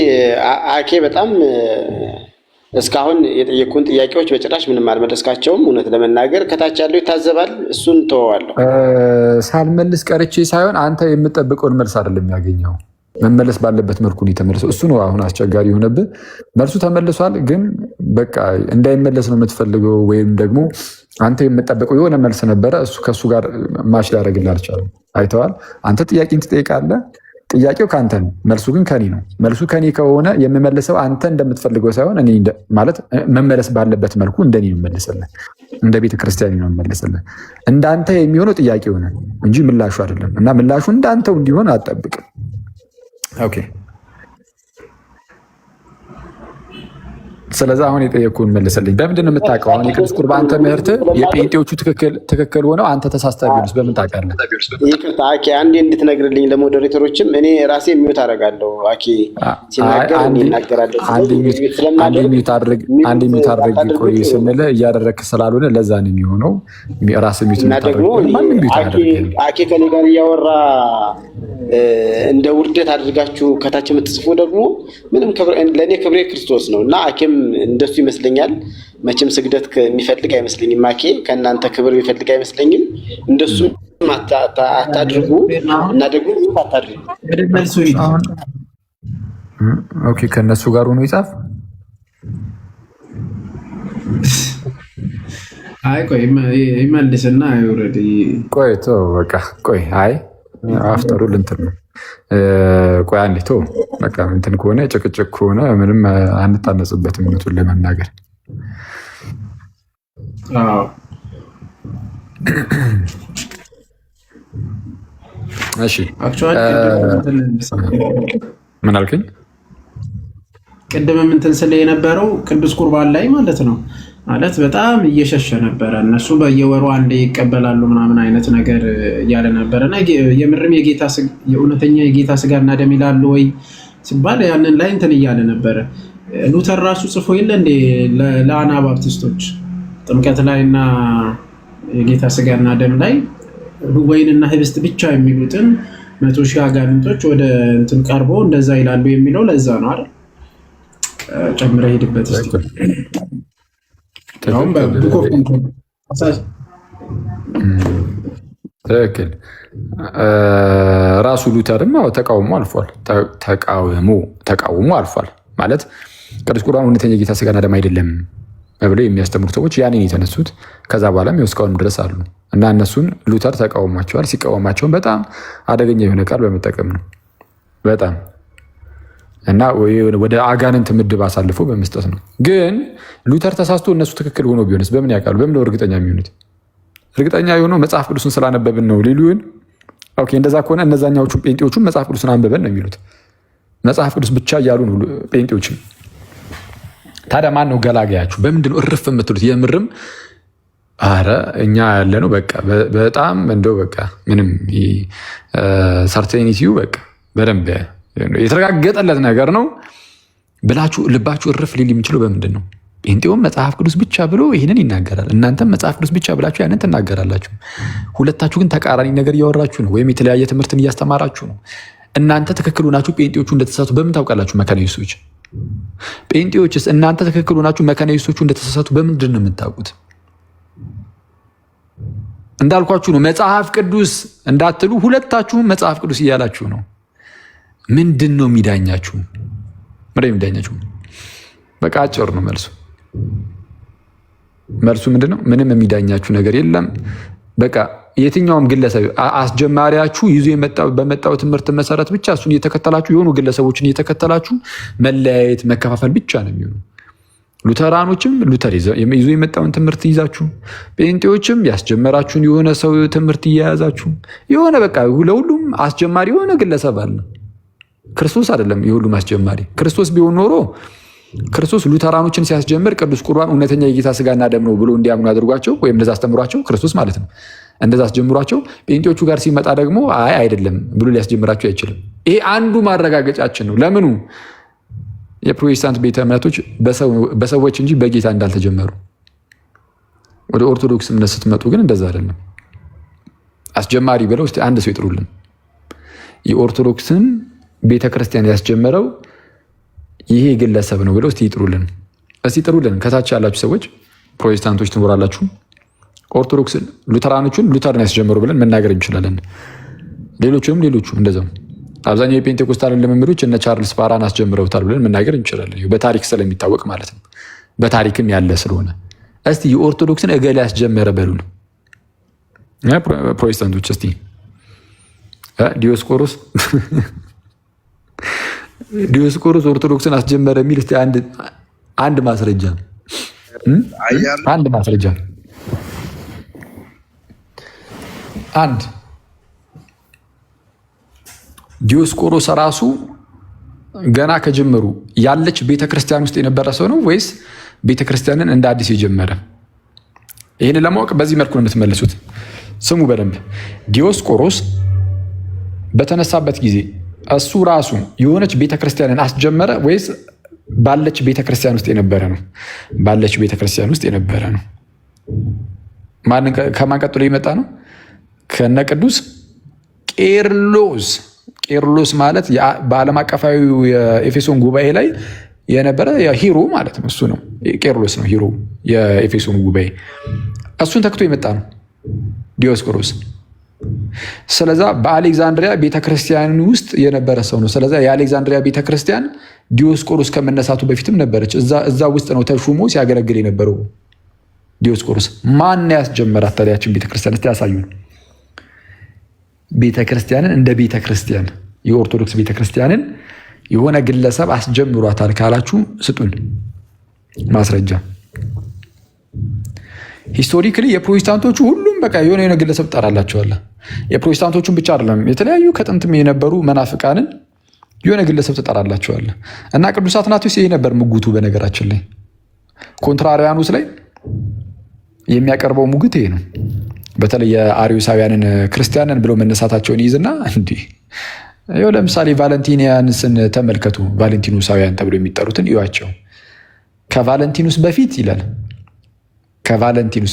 አኬ በጣም እስካሁን የጠየቁን ጥያቄዎች በጭራሽ ምንም አልመለስካቸውም። እውነት ለመናገር ከታች ያለው ይታዘባል። እሱን ተወዋለሁ። ሳልመልስ ቀርቼ ሳይሆን አንተ የምጠብቀውን መልስ አይደለም ያገኘው። መመለስ ባለበት መልኩ ነው የተመለሰው። እሱ ነው አሁን አስቸጋሪ የሆነብህ። መልሱ ተመልሷል፣ ግን በቃ እንዳይመለስ ነው የምትፈልገው፣ ወይም ደግሞ አንተ የምጠብቀው የሆነ መልስ ነበረ። እሱ ከእሱ ጋር ማች ሊያደርግልህ አልቻለም። አይተዋል። አንተ ጥያቄን ትጠይቃለህ። ጥያቄው ከአንተ ነው፣ መልሱ ግን ከኔ ነው። መልሱ ከኔ ከሆነ የምመልሰው አንተ እንደምትፈልገው ሳይሆን እኔ ማለት መመለስ ባለበት መልኩ እንደኔ ነው የምመልስልህ፣ እንደ ቤተክርስቲያን ነው የምመልስልህ። እንዳንተ የሚሆነው ጥያቄው ነው እንጂ ምላሹ አይደለም። እና ምላሹ እንዳንተው እንዲሆን አትጠብቅም። ኦኬ። ስለዚህ አሁን የጠየኩህን መልስልኝ። በምንድን ነው የምታውቀው? አሁን የቅዱስ ቁርባን ትምህርት የጴንጤዎቹ ትክክል ሆነው አንተ ተሳስተህ ቢሆንስ በምን ታውቃለህ? ይቅርታ አኬ፣ አንዴ እንድትነግርልኝ ለሞዴሬተሮችም እኔ ራሴ የሚወት አደርጋለሁ። አኬ ሲናገር ይናገራለሁ። አንዴ ሚውት አድርግ ቆይ ስንልህ እያደረግክ ስላልሆነ ለዛ ነው የሚሆነው። ራስህ ሚውት አድርግ። አኬ ከኔ ጋር እያወራ እንደ ውርደት አድርጋችሁ ከታች የምትጽፉ ደግሞ ምንም ለእኔ ክብሬ ክርስቶስ ነው እና አኬም እንደሱ ይመስለኛል። መቼም ስግደት የሚፈልግ አይመስለኝም። አኬ ከእናንተ ክብር የሚፈልግ አይመስለኝም። እንደሱ አታድርጉ እና ደግሞ አታድርጉ። ኦኬ፣ ከእነሱ ጋር ሆኖ ይጻፍ። አይ ቆይ ይመልስና ኦልሬዲ ቆይ ተው በቃ ቆይ አይ አፍጠሩ ልንትን ነው። ቆይ አንዴ ተው በቃ እንትን ከሆነ ጭቅጭቅ ከሆነ ምንም አንታነጽበትም። እውነቱን ለመናገር እሺ፣ ምን አልከኝ? ቅድምም እንትን ስለ የነበረው ቅዱስ ቁርባን ላይ ማለት ነው ማለት በጣም እየሸሸ ነበረ። እነሱ በየወሩ አንዴ ይቀበላሉ ምናምን አይነት ነገር እያለ ነበረ እና የምርም የእውነተኛ የጌታ ስጋና ደም ይላሉ ወይ ሲባል ያንን ላይ እንትን እያለ ነበረ። ሉተር ራሱ ጽፎ የለ እንዴ ለአናባፕቲስቶች ጥምቀት ላይ እና የጌታ ስጋና ደም ላይ ወይንና ህብስት ብቻ የሚሉትን 100,000 አጋንንቶች ወደ እንትን ቀርቦ እንደዛ ይላሉ የሚለው ለዛ ነው አይደል? ጨምረ ሄድበት እስቲ። ትክክል። ራሱ ሉተርም ተቃውሞ አልፏል። ማለት ቅዱስ ቁርባን እውነተኛ የጌታ ስጋና ደም አይደለም ብለው የሚያስተምሩ ሰዎች ያኔን የተነሱት ከዛ በኋላም እስካሁንም ድረስ አሉ እና እነሱን ሉተር ተቃውሟቸዋል። ሲቃወማቸውን በጣም አደገኛ የሆነ ቃል በመጠቀም ነው በጣም እና ወደ አጋንንት ምድብ አሳልፎ በመስጠት ነው። ግን ሉተር ተሳስቶ እነሱ ትክክል ሆኖ ቢሆንስ በምን ያውቃሉ? በምን ነው እርግጠኛ የሚሆኑት? እርግጠኛ የሆነው መጽሐፍ ቅዱስን ስላነበብን ነው ሊሉን። ኦኬ፣ እንደዛ ከሆነ እነዛኛዎቹ ጴንጤዎቹም መጽሐፍ ቅዱስን አንብበን ነው የሚሉት። መጽሐፍ ቅዱስ ብቻ እያሉ ነው ጴንጤዎችም። ታዲያ ማን ነው ገላጋያችሁ? በምንድን ነው እርፍ የምትሉት? የምርም አረ እኛ ያለ ነው በቃ በጣም እንደው በቃ ምንም ሰርቴኒቲው በቃ በደንብ የተረጋገጠለት ነገር ነው ብላችሁ ልባችሁ እርፍ ሊል የሚችለው በምንድን ነው? ጴንጤውም መጽሐፍ ቅዱስ ብቻ ብሎ ይህንን ይናገራል። እናንተም መጽሐፍ ቅዱስ ብቻ ብላችሁ ያንን ትናገራላችሁ። ሁለታችሁ ግን ተቃራኒ ነገር እያወራችሁ ነው፣ ወይም የተለያየ ትምህርትን እያስተማራችሁ ነው። እናንተ ትክክል ሆናችሁ ጴንጤዎቹ እንደተሳሳቱ በምን ታውቃላችሁ? መካነ ኢየሱሶች ጴንጤዎችስ እናንተ ትክክል ሆናችሁ መካነ ኢየሱሶቹ እንደተሳሳቱ በምንድን ነው የምታውቁት? እንዳልኳችሁ ነው። መጽሐፍ ቅዱስ እንዳትሉ ሁለታችሁም መጽሐፍ ቅዱስ እያላችሁ ነው። ምንድን ነው የሚዳኛችሁ? ምንድን ነው የሚዳኛችሁ? በቃ አጭር ነው መልሱ። መልሱ ምንድን ነው? ምንም የሚዳኛችሁ ነገር የለም። በቃ የትኛውም ግለሰብ አስጀማሪያችሁ ይዞ በመጣው ትምህርት መሰረት ብቻ እሱን እየተከተላችሁ የሆኑ ግለሰቦችን እየተከተላችሁ መለያየት፣ መከፋፈል ብቻ ነው የሚሆኑ። ሉተራኖችም ሉተር ይዞ የመጣውን ትምህርት ይዛችሁ፣ ጴንጤዎችም ያስጀመራችሁን የሆነ ሰው ትምህርት እየያዛችሁ የሆነ በቃ ለሁሉም አስጀማሪ የሆነ ግለሰብ አለ። ክርስቶስ አይደለም የሁሉም አስጀማሪ። ክርስቶስ ቢሆን ኖሮ ክርስቶስ ሉተራኖችን ሲያስጀምር ቅዱስ ቁርባን እውነተኛ የጌታ ስጋና ደም ነው ብሎ እንዲያምኑ አድርጓቸው፣ ወይም እንደዛ አስተምሯቸው ክርስቶስ ማለት ነው። እንደዛ አስጀምሯቸው ጴንጤዎቹ ጋር ሲመጣ ደግሞ አይ አይደለም ብሎ ሊያስጀምራቸው አይችልም። ይሄ አንዱ ማረጋገጫችን ነው። ለምኑ የፕሮቴስታንት ቤተ እምነቶች በሰዎች እንጂ በጌታ እንዳልተጀመሩ። ወደ ኦርቶዶክስ እምነት ስትመጡ ግን እንደዛ አይደለም። አስጀማሪ ብለው እስቲ አንድ ሰው ይጥሩልን። የኦርቶዶክስን ቤተክርስቲያን ያስጀመረው ይሄ ግለሰብ ነው ብለው እስቲ ይጥሩልን። እስቲ ጥሩልን። ከታች ያላችሁ ሰዎች ፕሮቴስታንቶች ትኖራላችሁ። ኦርቶዶክስን ሉተራኖቹን ሉተርን ያስጀመሩ ብለን መናገር እንችላለን። ሌሎቹም እንደዛው አብዛኛው የፔንቴኮስታል ልምምዶች እነ ቻርልስ ፓራን አስጀምረውታል ብለን መናገር እንችላለን። በታሪክ ስለሚታወቅ ማለት ነው። በታሪክም ያለ ስለሆነ እስቲ የኦርቶዶክስን እገሌ ያስጀመረ በሉን ፕሮቴስታንቶች። እስቲ ዲዮስቆሮስ ኦርቶዶክስን አስጀመረ የሚል እስቲ አንድ ማስረጃ አንድ ዲዮስቆሮስ ራሱ ገና ከጀመሩ ያለች ቤተክርስቲያን ውስጥ የነበረ ሰው ነው ወይስ ቤተክርስቲያንን እንደ አዲስ የጀመረ? ይህንን ለማወቅ በዚህ መልኩ ነው የምትመልሱት። ስሙ በደንብ። ዲዮስቆሮስ በተነሳበት ጊዜ እሱ ራሱ የሆነች ቤተክርስቲያንን አስጀመረ ወይስ ባለች ቤተክርስቲያን ውስጥ የነበረ ነው? ባለች ቤተክርስቲያን ውስጥ የነበረ ነው። ከማን ቀጥሎ የመጣ ነው? ከነ ቅዱስ ቄርሎስ። ቄርሎስ ማለት በዓለም አቀፋዊ የኤፌሶን ጉባኤ ላይ የነበረ ሂሮ ማለት ነው። እሱ ነው ቄርሎስ ነው ሂሮ የኤፌሶን ጉባኤ። እሱን ተክቶ የመጣ ነው ዲዮስቆሮስ። ስለዛ በአሌክዛንድሪያ ቤተክርስቲያን ውስጥ የነበረ ሰው ነው። ስለዛ የአሌክዛንድሪያ ቤተክርስቲያን ዲዮስቆሮስ ከመነሳቱ በፊትም ነበረች። እዛ ውስጥ ነው ተሹሞ ሲያገለግል የነበረው ዲዮስቆሮስ። ማን ያስጀመራት ታዲያችን ቤተክርስቲያን? እስቲ ያሳዩን። ቤተክርስቲያንን እንደ ቤተክርስቲያን የኦርቶዶክስ ቤተክርስቲያንን የሆነ ግለሰብ አስጀምሯታል ካላችሁ ስጡን ማስረጃ። ሂስቶሪክሊ የፕሮቴስታንቶቹ ሁሉም በቃ የሆነ ግለሰብ ጠራላቸዋል። የፕሮቴስታንቶቹን ብቻ አይደለም የተለያዩ ከጥንትም የነበሩ መናፍቃንን የሆነ ግለሰብ ትጠራላቸዋል። እና ቅዱስ አትናቴዎስ ይሄ ነበር ምጉቱ። በነገራችን ላይ ኮንትራሪያኑስ ላይ የሚያቀርበው ሙግት ይሄ ነው። በተለይ የአሪዮሳውያንን ክርስቲያንን ብሎ መነሳታቸውን ይዝና እንዲህ ይኸው ለምሳሌ ቫለንቲኒያንስን ተመልከቱ። ቫለንቲኑሳውያን ተብሎ የሚጠሩትን እዩዋቸው። ከቫለንቲኑስ በፊት ይላል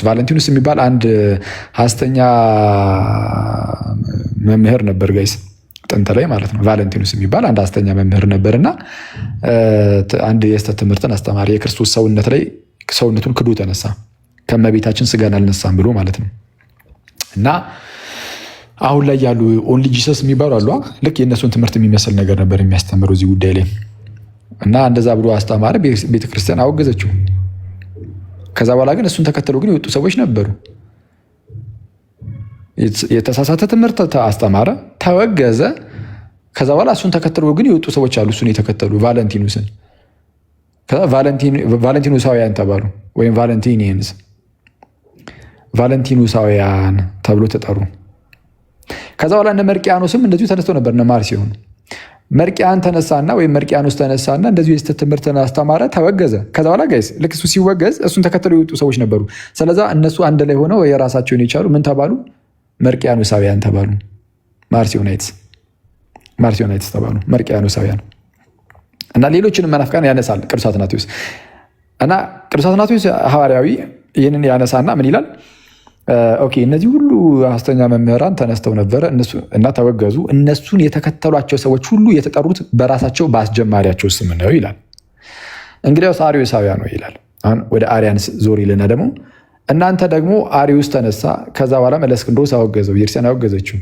ቫለንቲኑስ የሚባል አንድ ሐሰተኛ መምህር ነበር ጋይስ፣ ጥንት ላይ ማለት ነው። ቫለንቲኑስ የሚባል አንድ ሐሰተኛ መምህር ነበርና አንድ የስተት ትምህርትን አስተማሪ። የክርስቶስ ሰውነት ላይ ሰውነቱን ክዶ ተነሳ፣ ከመቤታችን ስጋን አልነሳም ብሎ ማለት ነው። እና አሁን ላይ ያሉ ኦንሊ ጂሰስ የሚባሉ አሉ። ልክ የእነሱን ትምህርት የሚመስል ነገር ነበር የሚያስተምረው እዚህ ጉዳይ ላይ። እና እንደዛ ብሎ አስተማረ። ቤተክርስቲያን አወገዘችው። ከዛ በኋላ ግን እሱን ተከተሉ ግን የወጡ ሰዎች ነበሩ። የተሳሳተ ትምህርት አስተማረ፣ ተወገዘ። ከዛ በኋላ እሱን ተከተሉ ግን የወጡ ሰዎች አሉ፣ እሱን የተከተሉ ቫለንቲኑስን። ቫለንቲኑሳውያን ተባሉ፣ ወይም ቫለንቲኒየንስ፣ ቫለንቲኑሳውያን ተብሎ ተጠሩ። ከዛ በኋላ እነ መርቂያኖስም እንደዚሁ ተነስተው ነበር። እነ ማርሲዮን መርቂያን ተነሳና ወይም መርቂያኖስ ተነሳና እንደዚሁ የስህተት ትምህርትን አስተማረ፣ ተወገዘ። ከዛ በኋላ ጋይስ ልክ እሱ ሲወገዝ እሱን ተከትለው የወጡ ሰዎች ነበሩ። ስለዛ እነሱ አንድ ላይ ሆነው የራሳቸውን የቻሉ ምን ተባሉ? መርቂያኖሳውያን ተባሉ። ማርሲዮናይትስ ተባሉ፣ መርቂያኖሳውያን። እና ሌሎችንም መናፍቃን ያነሳል ቅዱስ አትናቴዎስ። እና ቅዱስ አትናቴዎስ ሐዋርያዊ ይህንን ያነሳና ምን ይላል? ኦኬ እነዚህ ሁሉ ሐሰተኛ መምህራን ተነስተው ነበረ እና ተወገዙ። እነሱን የተከተሏቸው ሰዎች ሁሉ የተጠሩት በራሳቸው በአስጀማሪያቸው ስም ነው ይላል። እንግዲያውስ አርዮሳውያን ነው ይላል። አሁን ወደ አርያን ዞር ይልና ደግሞ እናንተ ደግሞ አርዮስ ተነሳ፣ ከዛ በኋላ እለእስክንድሮስ አወገዘው፣ ቤተክርስቲያን አወገዘችው።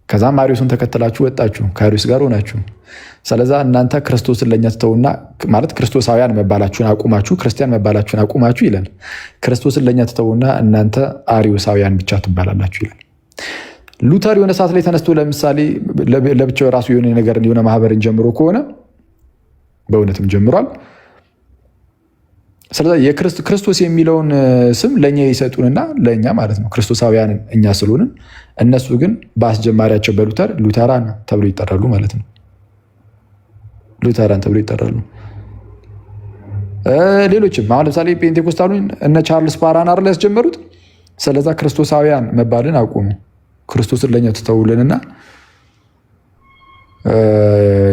ከዛም አርዮስን ተከተላችሁ ወጣችሁ፣ ከአርዮስ ጋር ሆናችሁ። ስለዛ እናንተ ክርስቶስን ለእኛ ትተውና ማለት ክርስቶሳውያን መባላችሁን አቁማችሁ ክርስቲያን መባላችሁን አቁማችሁ ይላል። ክርስቶስን ለእኛ ትተውና እናንተ አርዮሳውያን ብቻ ትባላላችሁ ይላል። ሉተር የሆነ ሰዓት ላይ ተነስቶ ለምሳሌ ለብቻው የራሱ የሆነ ነገር የሆነ ማህበርን ጀምሮ ከሆነ በእውነትም ጀምሯል። ስለዚ ክርስቶስ የሚለውን ስም ለእኛ ይሰጡንና ለእኛ ማለት ነው ክርስቶሳውያንን እኛ ስለሆንን፣ እነሱ ግን በአስጀማሪያቸው በሉተር ሉተራን ተብሎ ይጠራሉ ማለት ነው። ሉተራን ተብሎ ይጠራሉ። ሌሎችም አሁን ለምሳሌ ፔንቴኮስታሉን እነ ቻርልስ ፓራን አይደል ያስጀመሩት። ስለዛ ክርስቶሳውያን መባልን አቁሙ፣ ክርስቶስን ለእኛ ትተውልንና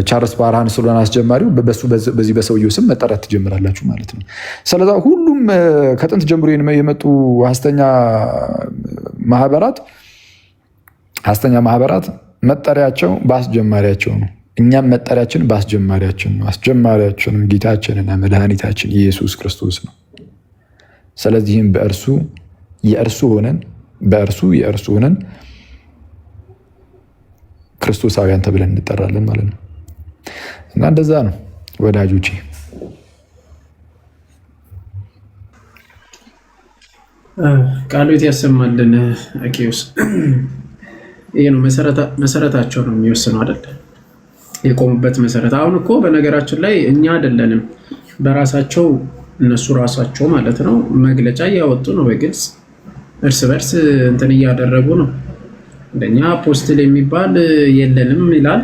ቻርልስ ፓራን ስለሆነ አስጀማሪው በዚህ በሰውየው ስም መጠራት ትጀምራላችሁ ማለት ነው። ስለዛ ሁሉም ከጥንት ጀምሮ የመጡ ሐሰተኛ ማህበራት መጠሪያቸው በአስጀማሪያቸው ነው። እኛም መጠሪያችን በአስጀማሪያችን ነው። አስጀማሪያችንም ጌታችንና መድኃኒታችን ኢየሱስ ክርስቶስ ነው። ስለዚህም የእርሱ ሆነን ክርስቶሳውያን ተብለን እንጠራለን ማለት ነው። እና እንደዛ ነው ወዳጆቼ። ቃሉት ያሰማልን። አኪዮስ ይሄ ነው መሰረታቸው ነው የሚወስነው አይደል? የቆሙበት መሰረት። አሁን እኮ በነገራችን ላይ እኛ አይደለንም በራሳቸው እነሱ ራሳቸው ማለት ነው መግለጫ እያወጡ ነው። በግልጽ እርስ በርስ እንትን እያደረጉ ነው። እንደኛ አፖስትል የሚባል የለንም ይላል።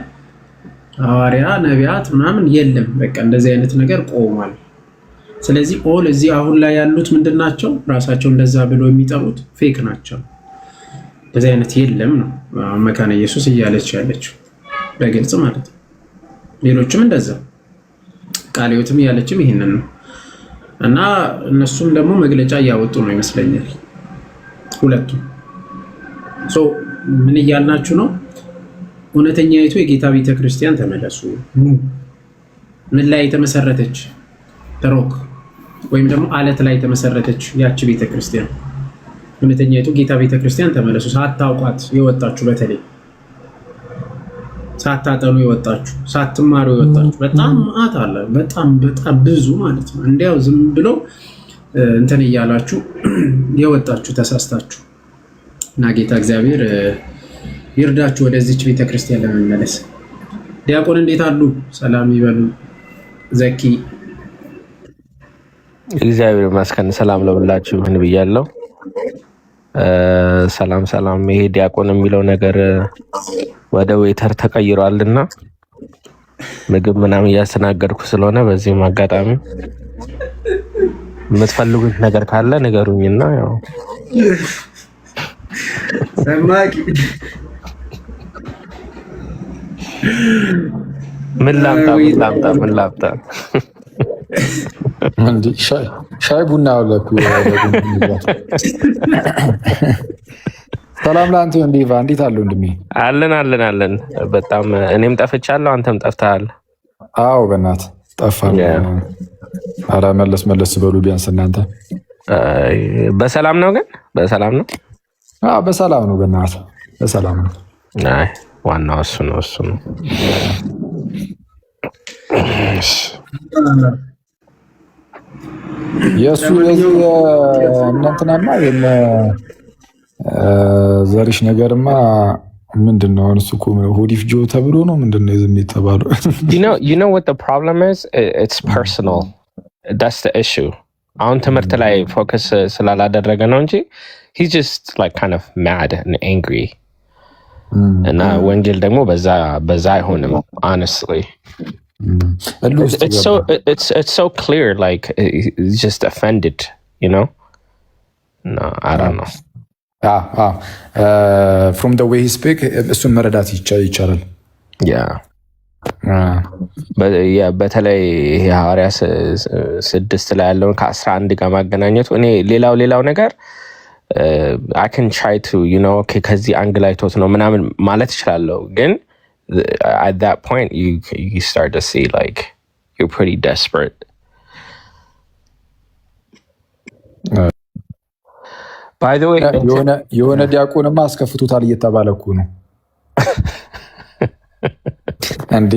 ሐዋርያ ነቢያት ምናምን የለም። በቃ እንደዚህ አይነት ነገር ቆሟል። ስለዚህ ኦል እዚህ አሁን ላይ ያሉት ምንድናቸው? ራሳቸው እንደዛ ብሎ የሚጠሩት ፌክ ናቸው። እንደዚህ አይነት የለም ነው መካነ ኢየሱስ እያለች ያለችው በግልጽ ማለት ነው። ሌሎችም እንደዛ ቃለ ሕይወትም እያለችም ይሄንን ነው። እና እነሱም ደግሞ መግለጫ እያወጡ ነው ይመስለኛል ሁለቱም። ምን እያልናችሁ ነው? እውነተኛይቱ የጌታ ቤተክርስቲያን ተመለሱ። ምን ላይ የተመሰረተች ሮክ ወይም ደግሞ አለት ላይ የተመሰረተች ያቺ ቤተክርስቲያን እውነተኛይቱ ጌታ ቤተክርስቲያን ተመለሱ። ሳታውቋት የወጣችሁ በተለይ ሳታጠኑ የወጣችሁ ሳትማሩ የወጣችሁ በጣም ማአት አለ። በጣም ብዙ ማለት ነው። እንዲያው ዝም ብሎ እንትን እያላችሁ የወጣችሁ ተሳስታችሁ እና ጌታ እግዚአብሔር ይርዳችሁ ወደዚች ቤተክርስቲያን ለመመለስ። ዲያቆን እንዴት አሉ? ሰላም ይበሉ። ዘኪ እግዚአብሔር ይመስገን። ሰላም ለሁላችሁ ምን ብያለሁ። ሰላም። ይሄ ዲያቆን የሚለው ነገር ወደ ዌተር ተቀይሯልና ምግብ ምናምን እያስተናገድኩ ስለሆነ በዚህም አጋጣሚ የምትፈልጉት ነገር ካለ ንገሩኝና ያው ሰማቂ ምን ላምጣ ሻይ ቡና አለኩ። ሰላም ለአንተ ወንድም፣ እንዴት አለው ወንድሜ? አለን። በጣም እኔም ጠፍቻለሁ፣ አንተም ጠፍተሃል። አዎ በእናትህ ጠፋን። ኧረ መለስ በሉ ቢያንስ እናንተ። በሰላም ነው ግን? በሰላም ነው? አዎ በሰላም ነው፣ በእናትህ በሰላም ነው። አይ ዋናው እሱ ነው። የእሱ የዚህ እናንተናማ ዘሪሽ ነገርማ ምንድን ነው? እሱ እኮ ሆዲፍ ጆ ተብሎ ነው ምንድን ነው ዝም የተባለው? You know what the problem is? It's personal. That's the issue. አሁን ትምህርት ላይ ፎከስ ስላላደረገ ነው እንጂ he's just like kind of mad and angry. እና ወንጌል ደግሞ በዛ አይሆንም honestly. It's so clear, like he's just offended, you know. No, I don't know. From the way he speak እሱን መረዳት ይቻላል። በተለይ ይሄ ሐዋርያ 6 ላይ ያለውን ከ11 ጋር ማገናኘቱ እኔ ሌላው ነገር I can try to, you know, ከዚህ አንግል አይቶት ነው ምናምን ማለት እችላለሁ ግን at that point you start to see like you're pretty desperate. By the way, የሆነ ዲያቆንማ አስከፍቱታል እየተባለ እኮ ነው እንዴ።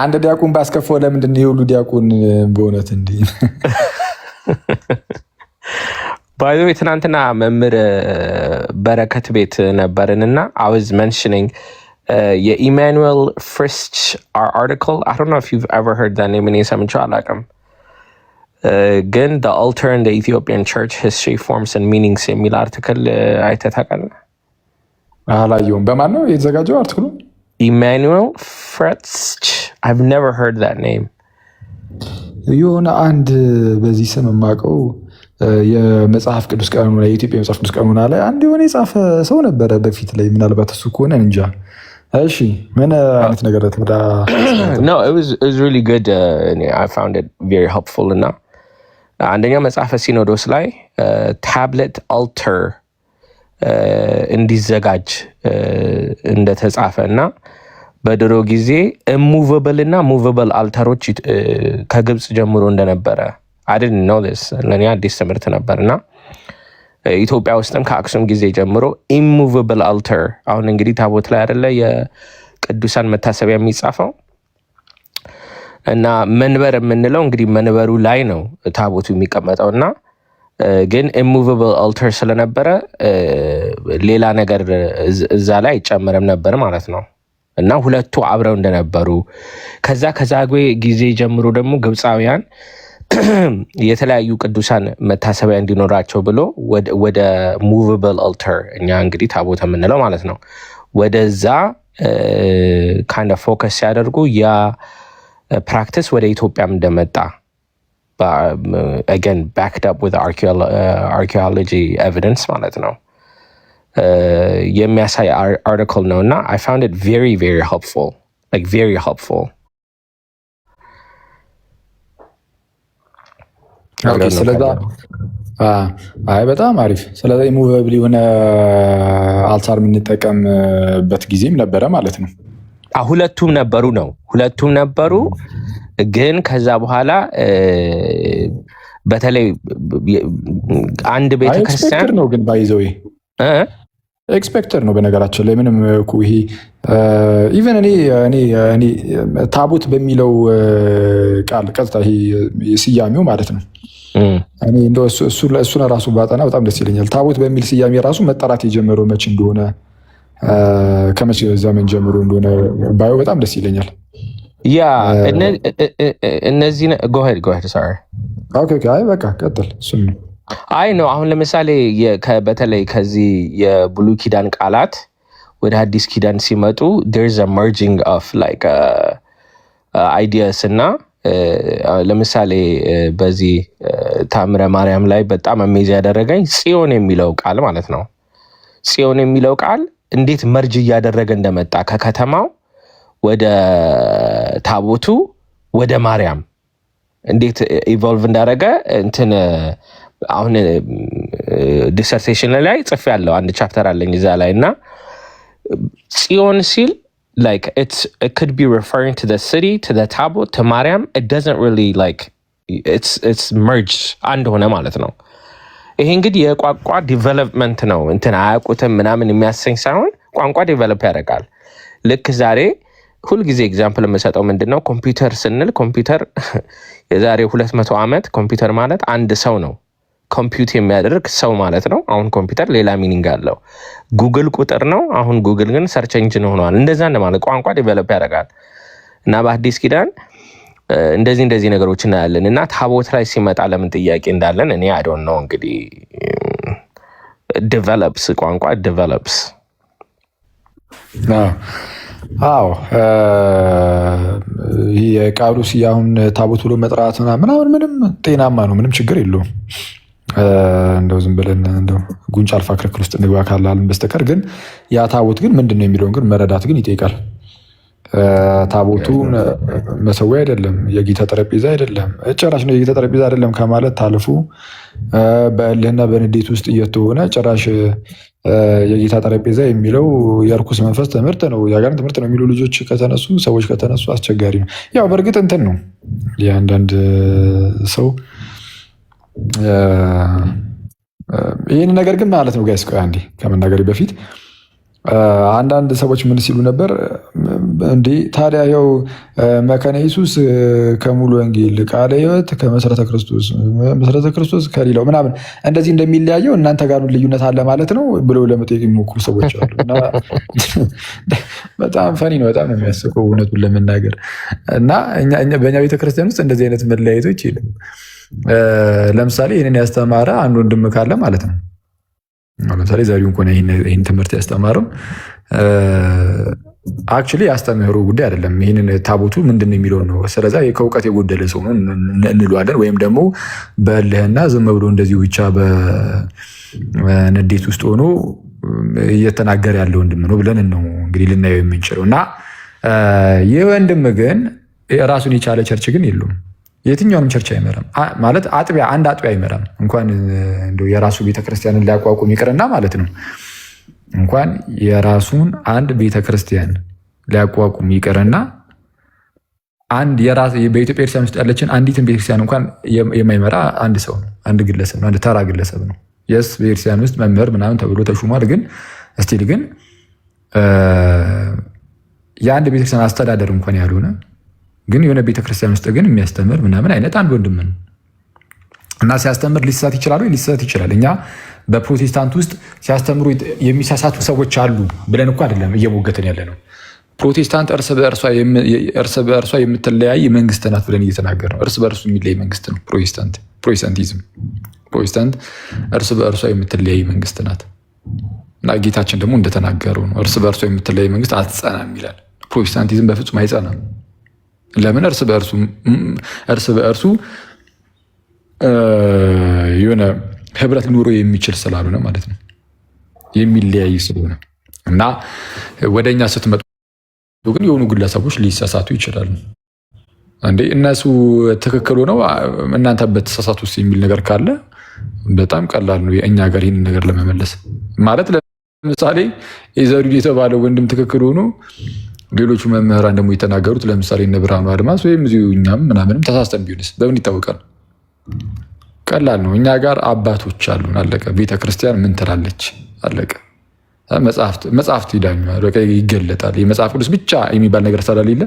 አንድ ዲያቆን ባስከፈው ለምንድን ነው የሁሉ ዲያቆን በእውነት እንዴ? By the way, ትናንትና መምህር በረከት ቤት ነበርንና I was mentioning የኢማኑኤል ፍሪስች article. I don't know if you've ever heard that name. እኔ ሰምቼው አላውቅም ግን the altar in the Ethiopian church history forms and meanings የሚል አርቲክል አይተህ ታውቃለህ? አላየሁም። በማን ነው የተዘጋጀው አርቲክሉ? ኢማኑኤል ፍሪስች. I've never heard that name. የሆነ አንድ በዚህ ስም የማውቀው የመጽሐፍ ቅዱስ ቀኑና የኢትዮጵያ መጽሐፍ ቅዱስ ቀኑና ላይ አንድ የሆነ የጻፈ ሰው ነበረ በፊት ላይ ምናልባት እሱ ከሆነ እንጃ። እሺ ምን አይነት ነገር ተዳ? No, it was really good. I found it very helpful እና አንደኛ መጽሐፈ ሲኖዶስ ላይ ታብሌት አልተር እንዲዘጋጅ እንደተጻፈ እና በድሮ ጊዜ ኢሙቨብል እና ሙቨብል አልተሮች ከግብጽ ጀምሮ እንደነበረ I didn't know this. ለኔ አዲስ ትምህርት ነበርና ኢትዮጵያ ውስጥም ከአክሱም ጊዜ ጀምሮ ኢሙቨብል አልተር አሁን እንግዲህ ታቦት ላይ አይደለ የቅዱሳን መታሰቢያ የሚጻፈው እና መንበር የምንለው እንግዲህ መንበሩ ላይ ነው ታቦቱ የሚቀመጠውና ግን ኢሙቨብል አልተር ስለነበረ ሌላ ነገር እዛ ላይ አይጨመርም ነበር ማለት ነው እና ሁለቱ አብረው እንደነበሩ ከዛግዌ ጊዜ ጀምሮ ደግሞ ግብፃውያን የተለያዩ ቅዱሳን መታሰቢያ እንዲኖራቸው ብሎ ወደ ሙቨብል አልተር እኛ እንግዲህ ታቦት የምንለው ማለት ነው ወደዛ kind of focus ሲያደርጉ ያ ፕራክቲስ ወደ ኢትዮጵያም እንደመጣ again backed up with archaeology evidence ማለት ነው የሚያሳይ article ነው እና I found it very very helpful, like very helpful. ኦኬ ስለዛ በጣም አሪፍ። ስለዛ ኢሙቨብል የሆነ አልታር የምንጠቀምበት ጊዜም ነበረ ማለት ነው። ሁለቱም ነበሩ ግን ከዛ በኋላ በተለይ አንድ ቤተክርስቲያን ነው ግን ባይዘው ኤክስፔክተር ነው በነገራችን ላይ ምንም እኮ ይሄ ኢቨን እኔ ታቦት በሚለው ቃል ቀጥታ ይሄ ስያሜው ማለት ነው እኔ እንደው እሱን ራሱ ባጠና በጣም ደስ ይለኛል። ታቦት በሚል ስያሜ ራሱ መጠራት የጀመረው መቼ እንደሆነ ከመቼ ዘመን ጀምሮ እንደሆነ ባየው በጣም ደስ ይለኛል። ያ እነዚህ go ahead sorry ኦኬ አይ በቃ ቀጥል። እሱን ነው አይ ነው አሁን ለምሳሌ በተለይ ከዚህ የብሉይ ኪዳን ቃላት ወደ አዲስ ኪዳን ሲመጡ there's a merging of like ideas እና ለምሳሌ በዚህ ታምረ ማርያም ላይ በጣም አሜዝ ያደረገኝ ጽዮን የሚለው ቃል ማለት ነው። ጽዮን የሚለው ቃል እንዴት መርጅ እያደረገ እንደመጣ ከከተማው ወደ ታቦቱ ወደ ማርያም እንዴት ኢቮልቭ እንዳደረገ እንትን አሁን ዲሰርቴሽን ላይ ጽፌያለሁ። አንድ ቻፕተር አለኝ እዛ ላይ እና ጽዮን ሲል like it could be referring to the city, to the tabot, to Mariam. It doesn't really like it's merged አንድ ሆነ ማለት ነው። ይሄ እንግዲህ የቋንቋ ዲቨሎፕመንት ነው። እንትን አያውቁትም ምናምን የሚያሰኝ ሳይሆን ቋንቋ ዲቨሎፕ ያደርጋል። ልክ ዛሬ ሁልጊዜ ኤግዛምፕል የምሰጠው ምንድነው ኮምፒውተር ስንል ኮምፒውተር የዛሬ 200 ዓመት ኮምፒውተር ማለት አንድ ሰው ነው ኮምፒውት የሚያደርግ ሰው ማለት ነው። አሁን ኮምፒውተር ሌላ ሚኒንግ አለው። ጉግል ቁጥር ነው። አሁን ጉግል ግን ሰርች ኢንጂን ሆኗል። እንደዛ እንደማለት ቋንቋ ዲቨሎፕ ያደርጋል እና በአዲስ ኪዳን እንደዚህ ነገሮች እናያለን እና ታቦት ላይ ሲመጣ ለምን ጥያቄ እንዳለን እኔ አይ ዶንት ኖ እንግዲህ ዲቨሎፕስ ቋንቋ ዲቨሎፕስ አዎ ይህ የቃሉ አሁን ታቦት ብሎ መጥራት ምናምን ምንም ጤናማ ነው፣ ምንም ችግር የለውም። እንደው ዝም ብለን እንደው ጉንጭ አልፋ ክርክር ውስጥ እንግባ ካላልን በስተቀር ግን ያ ታቦት ግን ምንድን ነው የሚለውን ግን መረዳት ግን ይጠይቃል። ታቦቱ መሰዊያ አይደለም፣ የጌታ ጠረጴዛ አይደለም፣ ጭራሽ ነው የጌታ ጠረጴዛ አይደለም ከማለት ታልፉ በእልህና በንዴት ውስጥ እየተሆነ ጭራሽ የጌታ ጠረጴዛ የሚለው የእርኩስ መንፈስ ትምህርት ነው፣ የአጋንንት ትምህርት ነው የሚሉ ልጆች ከተነሱ ሰዎች ከተነሱ አስቸጋሪ ነው። ያው በእርግጥ እንትን ነው የአንዳንድ ሰው ይህን ነገር ግን ማለት ነው ጋይስ አንዴ ከመናገሬ በፊት አንዳንድ ሰዎች ምን ሲሉ ነበር እንዴ ታዲያ ያው መካነ ኢየሱስ ከሙሉ ወንጌል ቃለ ሕይወት ከመሰረተ ክርስቶስ ከሌላው ምናምን እንደዚህ እንደሚለያየው እናንተ ጋር ልዩነት አለ ማለት ነው ብለው ለመጠየቅ የሚሞክሩ ሰዎች አሉ። እና በጣም ፈኒ ነው፣ በጣም ነው የሚያስቀው እውነቱን ለመናገር። እና በእኛ ቤተክርስቲያን ውስጥ እንደዚህ አይነት መለያየቶች የለም። ለምሳሌ ይህንን ያስተማረ አንድ ወንድም ካለ ማለት ነው ለምሳሌ ዛሬውን ከሆነ ይህን ትምህርት ያስተማረው አክቹዋሊ ያስተምህሩ ጉዳይ አይደለም። ይህንን ታቦቱ ምንድን ነው የሚለው ነው። ስለዛ ከእውቀት የጎደለ ሰው ነው እንለዋለን። ወይም ደግሞ በእልህና ዝም ብሎ እንደዚሁ ብቻ በንዴት ውስጥ ሆኖ እየተናገረ ያለ ወንድም ነው ብለን ነው እንግዲህ ልናየው የምንችለው። እና ይህ ወንድም ግን ራሱን የቻለ ቸርች ግን የለውም። የትኛውንም ቸርች አይመራም ማለት አንድ አጥቢያ አይመራም። እንኳን እንደው የራሱ ቤተክርስቲያንን ሊያቋቁም ይቅርና ማለት ነው እንኳን የራሱን አንድ ቤተክርስቲያን ሊያቋቁም ይቅርና አንድ በኢትዮጵያ ቤተክርስቲያን ውስጥ ያለችን አንዲትን ቤተክርስቲያን እንኳን የማይመራ አንድ ሰው ነው፣ አንድ ግለሰብ ነው፣ አንድ ተራ ግለሰብ ነው። የስ ቤተክርስቲያን ውስጥ መምህር ምናምን ተብሎ ተሹሟል። ግን እስቲል ግን የአንድ ቤተክርስቲያን አስተዳደር እንኳን ያልሆነ ግን የሆነ ቤተክርስቲያን ውስጥ ግን የሚያስተምር ምናምን አይነት አንድ ወንድም ነው እና ሲያስተምር ሊሳሳት ይችላል ወይ? ሊሳሳት ይችላል። እኛ በፕሮቴስታንት ውስጥ ሲያስተምሩ የሚሳሳቱ ሰዎች አሉ ብለን እኮ አይደለም እየሞገትን ያለ ነው። ፕሮቴስታንት እርስ በእርሷ የምትለያይ መንግስት ናት ብለን እየተናገር ነው። እርስ በእርሱ የሚለያይ መንግስት ነው ፕሮቴስታንቲዝም። ፕሮቴስታንት እርስ በእርሷ የምትለያይ መንግስት ናት እና ጌታችን ደግሞ እንደተናገረው ነው እርስ በእርሷ የምትለያይ መንግስት አትጸናም ይላል። ፕሮቴስታንቲዝም በፍጹም አይጸናም። ለምን? እርስ በእርሱ የሆነ ህብረት ሊኖረው የሚችል ስላልሆነ ማለት ነው፣ የሚለያይ ስለሆነ። እና ወደ እኛ ስትመጡ ግን የሆኑ ግለሰቦች ሊሳሳቱ ይችላሉ። እንዴ እነሱ ትክክል ሆነው እናንተ በተሳሳቱ ውስጥ የሚል ነገር ካለ በጣም ቀላል ነው እኛ ጋር ይህን ነገር ለመመለስ ማለት። ለምሳሌ የዘሪሁን የተባለው ወንድም ትክክል ሆኖ ሌሎቹ መምህራን ደግሞ የተናገሩት ለምሳሌ እነ ብርሃኑ አድማስ ወይም እዚሁ እኛም ምናምንም ተሳስተን ቢሆንስ በምን ይታወቃል? ቀላል ነው። እኛ ጋር አባቶች አሉን፣ አለቀ። ቤተክርስቲያን ምን ትላለች? አለቀ። መጽሐፍት ይዳኛል፣ በቃ ይገለጣል። የመጽሐፍ ቅዱስ ብቻ የሚባል ነገር ስለሌለ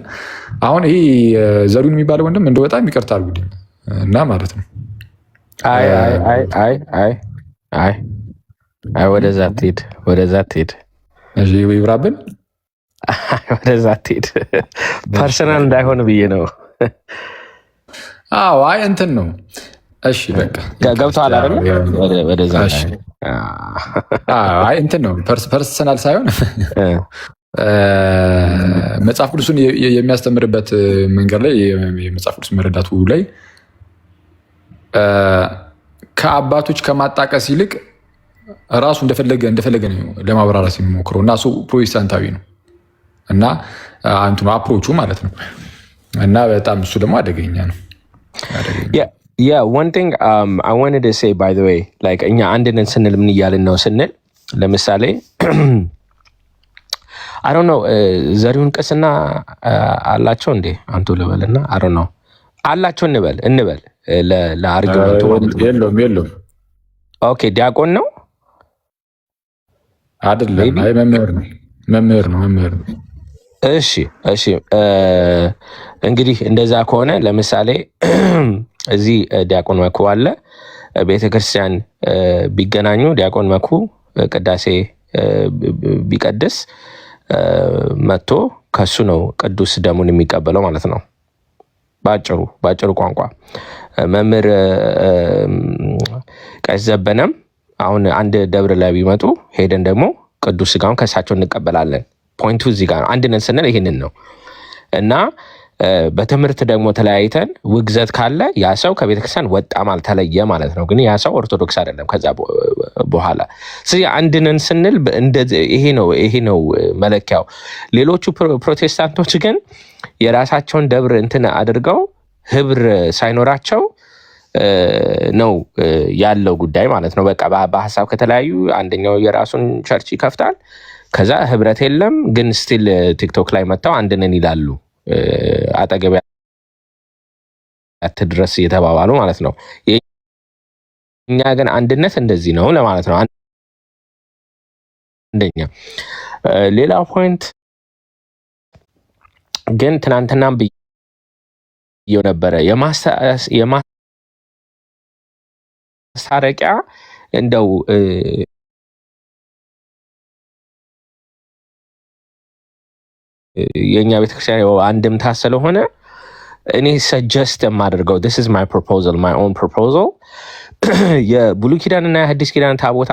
አሁን ይሄ ዘሪሁን የሚባለው ወንድም እንደ በጣም ይቅርታ አድርጉልኝ እና ማለት ነው ወደዛ ትሄድ ይብራብን ወደዛ ትሄድ ፐርሰናል እንዳይሆን ብዬ ነው። አዎ አይ እንትን ነው። እሺ በቃ ገብቶሃል አይደል? ወደዛ አይ እንትን ነው ፐርሰናል ሳይሆን መጽሐፍ ቅዱስን የሚያስተምርበት መንገድ ላይ የመጽሐፍ ቅዱስ መረዳቱ ላይ ከአባቶች ከማጣቀስ ይልቅ ራሱ እንደፈለገ ነው ለማብራራት የሚሞክረው እና እሱ ፕሮቴስታንታዊ ነው እና አንቱ ነው አፕሮቹ ማለት ነው። እና በጣም እሱ ደግሞ አደገኛ ነው። Yeah, one thing I wanted to say, by the way, like እኛ አንድነን ስንል ምን እያልን ነው ስንል ለምሳሌ I don't know ዘሪሁን ቅስና አላቸው እንዴ አንቱ ልበልና I don't know አላቸው እንበል ለአርጊመንቱ ማለት ነው። የለውም። ኦኬ ዲያቆን ነው አይደለም? አይ መምህር ነው። እሺ እንግዲህ እንደዛ ከሆነ ለምሳሌ እዚህ ዲያቆን መኩ አለ። ቤተክርስቲያን ቢገናኙ ዲያቆን መኩ ቅዳሴ ቢቀድስ መጥቶ ከሱ ነው ቅዱስ ደሙን የሚቀበለው ማለት ነው። ባጭሩ ቋንቋ መምህር ቀሲስ ዘበነም አሁን አንድ ደብር ላይ ቢመጡ ሄደን ደግሞ ቅዱስ ሥጋውን ከእሳቸው እንቀበላለን ፖይንቱ እዚህ ጋር ነው። አንድነን ስንል ይህንን ነው እና በትምህርት ደግሞ ተለያይተን ውግዘት ካለ ያ ሰው ከቤተክርስቲያን ወጣ ማለት ተለየ ማለት ነው። ግን ያ ሰው ኦርቶዶክስ አይደለም ከዛ በኋላ። ስለዚህ አንድነን ስንል ይሄ ነው መለኪያው። ሌሎቹ ፕሮቴስታንቶች ግን የራሳቸውን ደብር እንትን አድርገው ህብር ሳይኖራቸው ነው ያለው ጉዳይ ማለት ነው። በቃ በሀሳብ ከተለያዩ አንደኛው የራሱን ቸርች ይከፍታል። ከዛ ህብረት የለም ግን ስቲል ቲክቶክ ላይ መጥተው አንድነን ይላሉ። አጠገብ አትድረስ እየተባባሉ ማለት ነው። እኛ ግን አንድነት እንደዚህ ነው ለማለት ነው። አንደኛ ሌላ ፖይንት ግን ትናንትናም ብዬው ነበረ የማስታረቂያ እንደው የኛ ቤተክርስቲያን አንድምታ ስለሆነ እኔ ሰጀስት የማደርገው this is my proposal, my own proposal የብሉይ ኪዳንና የሐዲስ ኪዳን ታቦት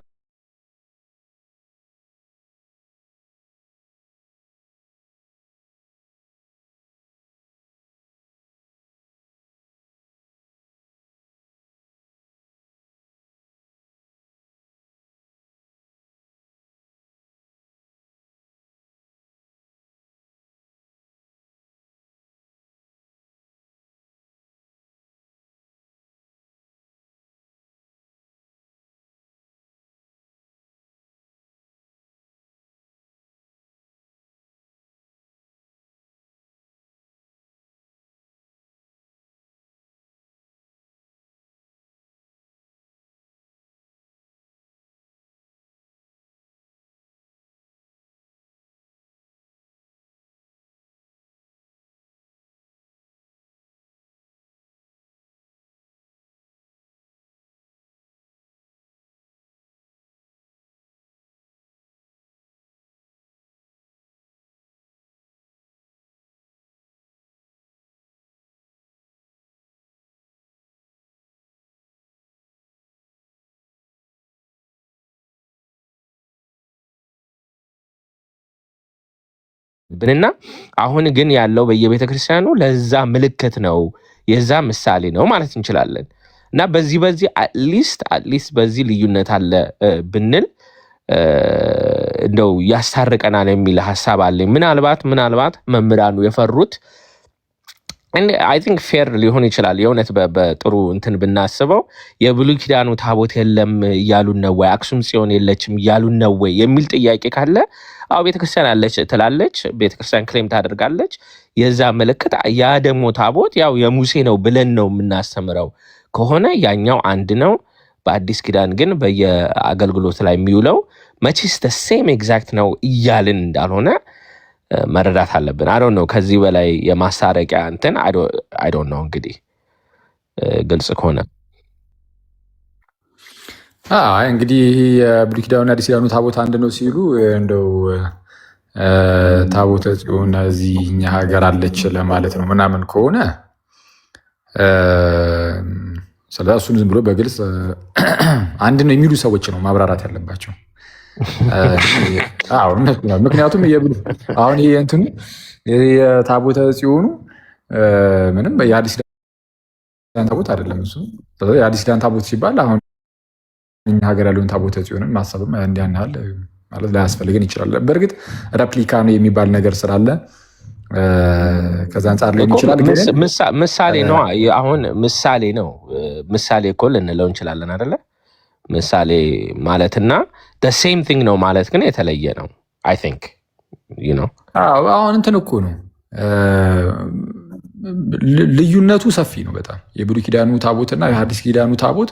ብንና አሁን ግን ያለው በየቤተ ክርስቲያኑ ለዛ ምልክት ነው የዛ ምሳሌ ነው ማለት እንችላለን። እና በዚህ አትሊስት በዚህ ልዩነት አለ ብንል እንደው ያስታርቀናል የሚል ሐሳብ አለኝ። ምናልባት መምህራኑ የፈሩት I think ፌር ሊሆን ይችላል። የእውነት በጥሩ እንትን ብናስበው የብሉይ ኪዳኑ ታቦት የለም እያሉን ነው ወይ አክሱም ጽዮን የለችም እያሉን ነው ወይ የሚል ጥያቄ ካለ አዎ ቤተክርስቲያን አለች ትላለች፣ ቤተክርስቲያን ክሌም ታደርጋለች። የዛ ምልክት ያ ደግሞ ታቦት ያው የሙሴ ነው ብለን ነው የምናስተምረው ከሆነ ያኛው አንድ ነው። በአዲስ ኪዳን ግን በየአገልግሎት ላይ የሚውለው መቼስ the same exact ነው እያልን እንዳልሆነ መረዳት አለብን። I don't know ከዚህ በላይ የማስታረቂያ እንትን I don't know እንግዲህ ግልጽ ከሆነ እንግዲህ የብሉይ ኪዳኑና አዲስ ኪዳኑ ታቦት አንድ ነው ሲሉ እንደው ታቦተ ጽዮን እዚህ እኛ ሀገር አለች ለማለት ነው ምናምን ከሆነ ስለዚህ እሱን ዝም ብሎ በግልጽ አንድ ነው የሚሉ ሰዎች ነው ማብራራት ያለባቸው። ምክንያቱም አሁን ይሄ እንትኑ የታቦተ ጽዮኑ ምንም የአዲስ ኪዳን ታቦት አይደለም እሱ። የአዲስ ኪዳን ታቦት ሲባል አሁን እኛ ሀገር ያለውን ታቦተ ጽዮንን ማሰብም ያን ያህል ማለት ላያስፈልገን ይችላል። በእርግጥ ሬፕሊካ ነው የሚባል ነገር ስላለ ከዛ አንጻር ሊሆን ይችላል። ምሳሌ ነው አሁን ምሳሌ ነው ምሳሌ እኮ ልንለው እንችላለን አይደለ? ምሳሌ ማለትና the same thing ነው ማለት ግን የተለየ ነው። I think አሁን እንትን እኮ ነው ልዩነቱ ሰፊ ነው በጣም። የብሉይ ኪዳኑ ታቦትና የሐዲስ ኪዳኑ ታቦት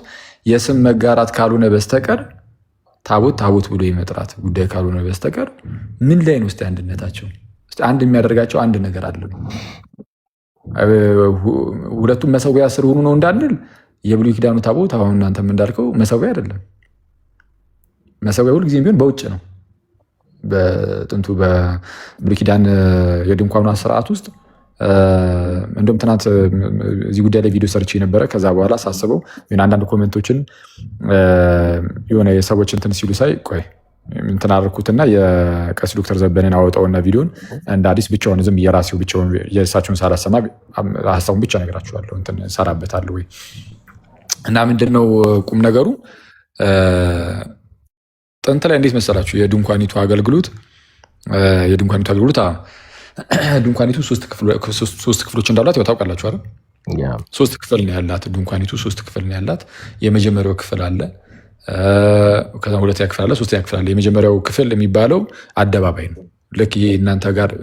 የስም መጋራት ካልሆነ በስተቀር ታቦት ብሎ የመጥራት ጉዳይ ካልሆነ በስተቀር ምን ላይ ነው እስቲ አንድነታቸው? አንድ የሚያደርጋቸው አንድ ነገር አለ። ሁለቱም መሰዊያ ስር ሆኑ ነው እንዳንል የብሉይ ኪዳኑ ታቦት አሁን እናንተም እንዳልከው መሰዊያ አይደለም። መሰዊያ ሁልጊዜም ቢሆን በውጭ ነው። በጥንቱ በብሉይ ኪዳን የድንኳኑ ስርዓት ውስጥ እንደውም ትናንት እዚህ ጉዳይ ላይ ቪዲዮ ሰርች ነበረ። ከዛ በኋላ ሳስበው አንዳንድ ኮሜንቶችን የሆነ የሰዎች እንትን ሲሉ ሳይ ቆይ እንትን አደረኩትና የቀስ ዶክተር ዘበንን አወጣውና ቪዲዮን እንደ አዲስ ብቻውን ዝም የራሴው ብቻውን የእሳቸውን ሳላሰማ ሀሳቡን ብቻ ነገራችኋለሁ እንትን ሰራበታለሁ ወይ እና ምንድነው ቁም ነገሩ ጥንት ላይ እንዴት መሰላችሁ የድንኳኒቱ አገልግሎት ድንኳኒቱ ሶስት ክፍሎች እንዳሏት ያው ታውቃላችሁ አይደል? ሶስት ክፍል ነው ያላት ድንኳኒቱ ሶስት ክፍል ነው ያላት። የመጀመሪያው ክፍል አለ፣ ከዛ ሁለተኛ ክፍል አለ፣ ሶስተኛ ክፍል አለ። የመጀመሪያው ክፍል የሚባለው አደባባይ ነው። ልክ ይሄ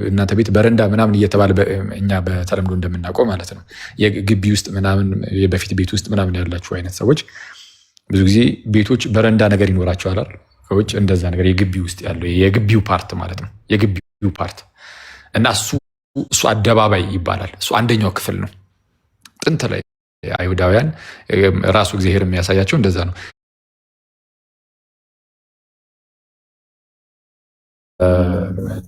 እናንተ ቤት በረንዳ ምናምን እየተባለ እኛ በተለምዶ እንደምናውቀው ማለት ነው። የግቢ ውስጥ ምናምን በፊት ቤት ውስጥ ምናምን ያላችሁ አይነት ሰዎች ብዙ ጊዜ ቤቶች በረንዳ ነገር ይኖራቸዋል አይደል? ከውጭ እንደዛ ነገር የግቢ ውስጥ ያለው የግቢው ፓርት ማለት ነው። የግቢው ፓርት እና እሱ አደባባይ ይባላል። እሱ አንደኛው ክፍል ነው። ጥንት ላይ አይሁዳውያን ራሱ እግዚአብሔር የሚያሳያቸው እንደዛ ነው።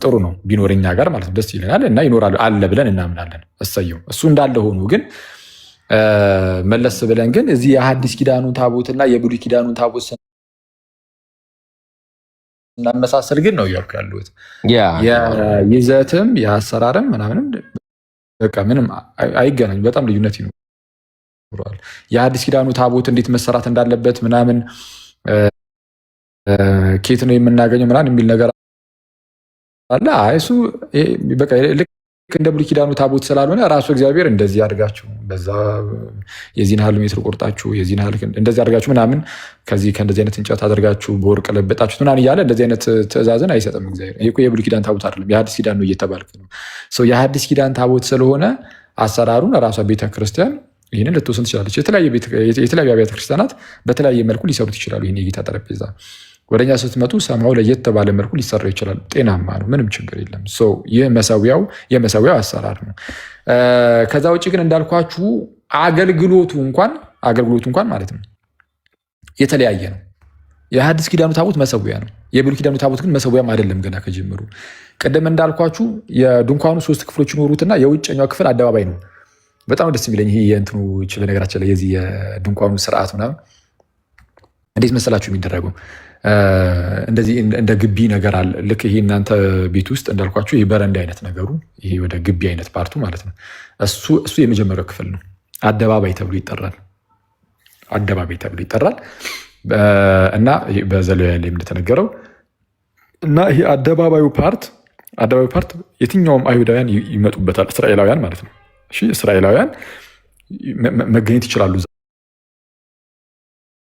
ጥሩ ነው ቢኖረኛ ጋር ማለት ነው። ደስ ይለናል እና ይኖራል አለ ብለን እናምናለን። እሰየው። እሱ እንዳለ ሆኖ ግን መለስ ብለን ግን እዚህ የሐዲስ ኪዳኑን ታቦትና የብሉይ ኪዳኑን ታቦት እናመሳሰል ግን ነው እያልኩ ያሉት የይዘትም የአሰራርም ምናምንም በቃ ምንም አይገናኝ። በጣም ልዩነት ይኖረዋል። የሐዲስ ኪዳኑ ታቦት እንዴት መሰራት እንዳለበት ምናምን ኬት ነው የምናገኘው ምናምን የሚል ነገር አለ። እሱ በቃ ልክ እንደ ብሉይ ኪዳኑ ታቦት ስላልሆነ ራሱ እግዚአብሔር እንደዚህ አድርጋችሁ በዛ የዚህን ያህል ሜትር ቆርጣችሁ የዚህን ያህል እንደዚህ አድርጋችሁ ምናምን ከእንደዚህ አይነት እንጨት አድርጋችሁ በወርቅ ለበጣችሁ ምናምን እያለ እንደዚህ አይነት ትእዛዝን አይሰጥም እግዚአብሔር። ይሄ እኮ የብሉይ ኪዳን ታቦት አይደለም፣ የሐዲስ ኪዳን ነው እየተባልክ ነው። የሐዲስ ኪዳን ታቦት ስለሆነ አሰራሩን ራሷ ቤተክርስቲያን ይህንን ልትወስን ትችላለች። የተለያዩ አብያተ ክርስቲያናት በተለያየ መልኩ ሊሰሩት ይችላሉ። ይህን የጌታ ጠረጴዛ ወደኛ ስትመጡ ሰማው ለየት ባለ መልኩ ሊሰራ ይችላል። ጤናማ ነው፣ ምንም ችግር የለም። ይህ የመሰዊያው አሰራር ነው። ከዛ ውጭ ግን እንዳልኳችሁ አገልግሎቱ እንኳን ማለት ነው የተለያየ ነው። የሐዲስ ኪዳኑ ታቦት መሰዊያ ነው። የብሉይ ኪዳኑ ታቦት ግን መሰዊያም አይደለም። ገና ከጀምሩ ቅድም እንዳልኳችሁ የድንኳኑ 3 ክፍሎች ይኖሩትና የውጨኛው ክፍል አደባባይ ነው። በጣም ደስ የሚለኝ ይሄ የእንትኑ በነገራችን ላይ የዚህ የድንኳኑ ስርዓት ምናምን እንዴት መሰላችሁ የሚደረገው እንደዚህ እንደ ግቢ ነገር አለ። ልክ ይሄ እናንተ ቤት ውስጥ እንዳልኳችሁ ይሄ በረንዳ አይነት ነገሩ ይሄ ወደ ግቢ አይነት ፓርቱ ማለት ነው። እሱ የመጀመሪያው ክፍል ነው። አደባባይ ተብሎ ይጠራል። እና በዘሌዋውያን ላይ እንደተነገረው እና ይሄ አደባባዩ ፓርት የትኛውም አይሁዳውያን ይመጡበታል። እስራኤላውያን ማለት ነው። እሺ እስራኤላውያን መገኘት ይችላሉ።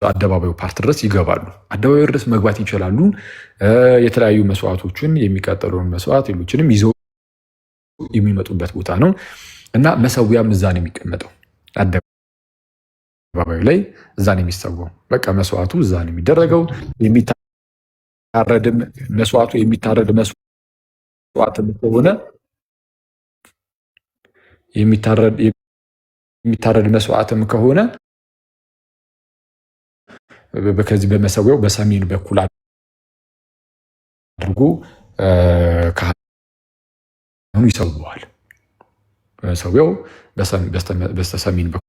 አደባባዩ ፓርት ድረስ ይገባሉ። አደባባዩ ድረስ መግባት ይችላሉ። የተለያዩ መስዋዕቶችን የሚቃጠለውን መስዋዕት ሌሎችንም ይዘው የሚመጡበት ቦታ ነው እና መሰዊያም እዛ ነው የሚቀመጠው። አደባባዩ ላይ እዛ ነው የሚሰዋው። በቃ መስዋዕቱ እዛ ነው የሚደረገው። የሚታረድ መስዋዕትም ከሆነ ከዚህ በመሰዊያው በሰሜን በኩል አድርጎ ካህኑ ይሰዋዋል። መሰዊያው በስተሰሜን በኩል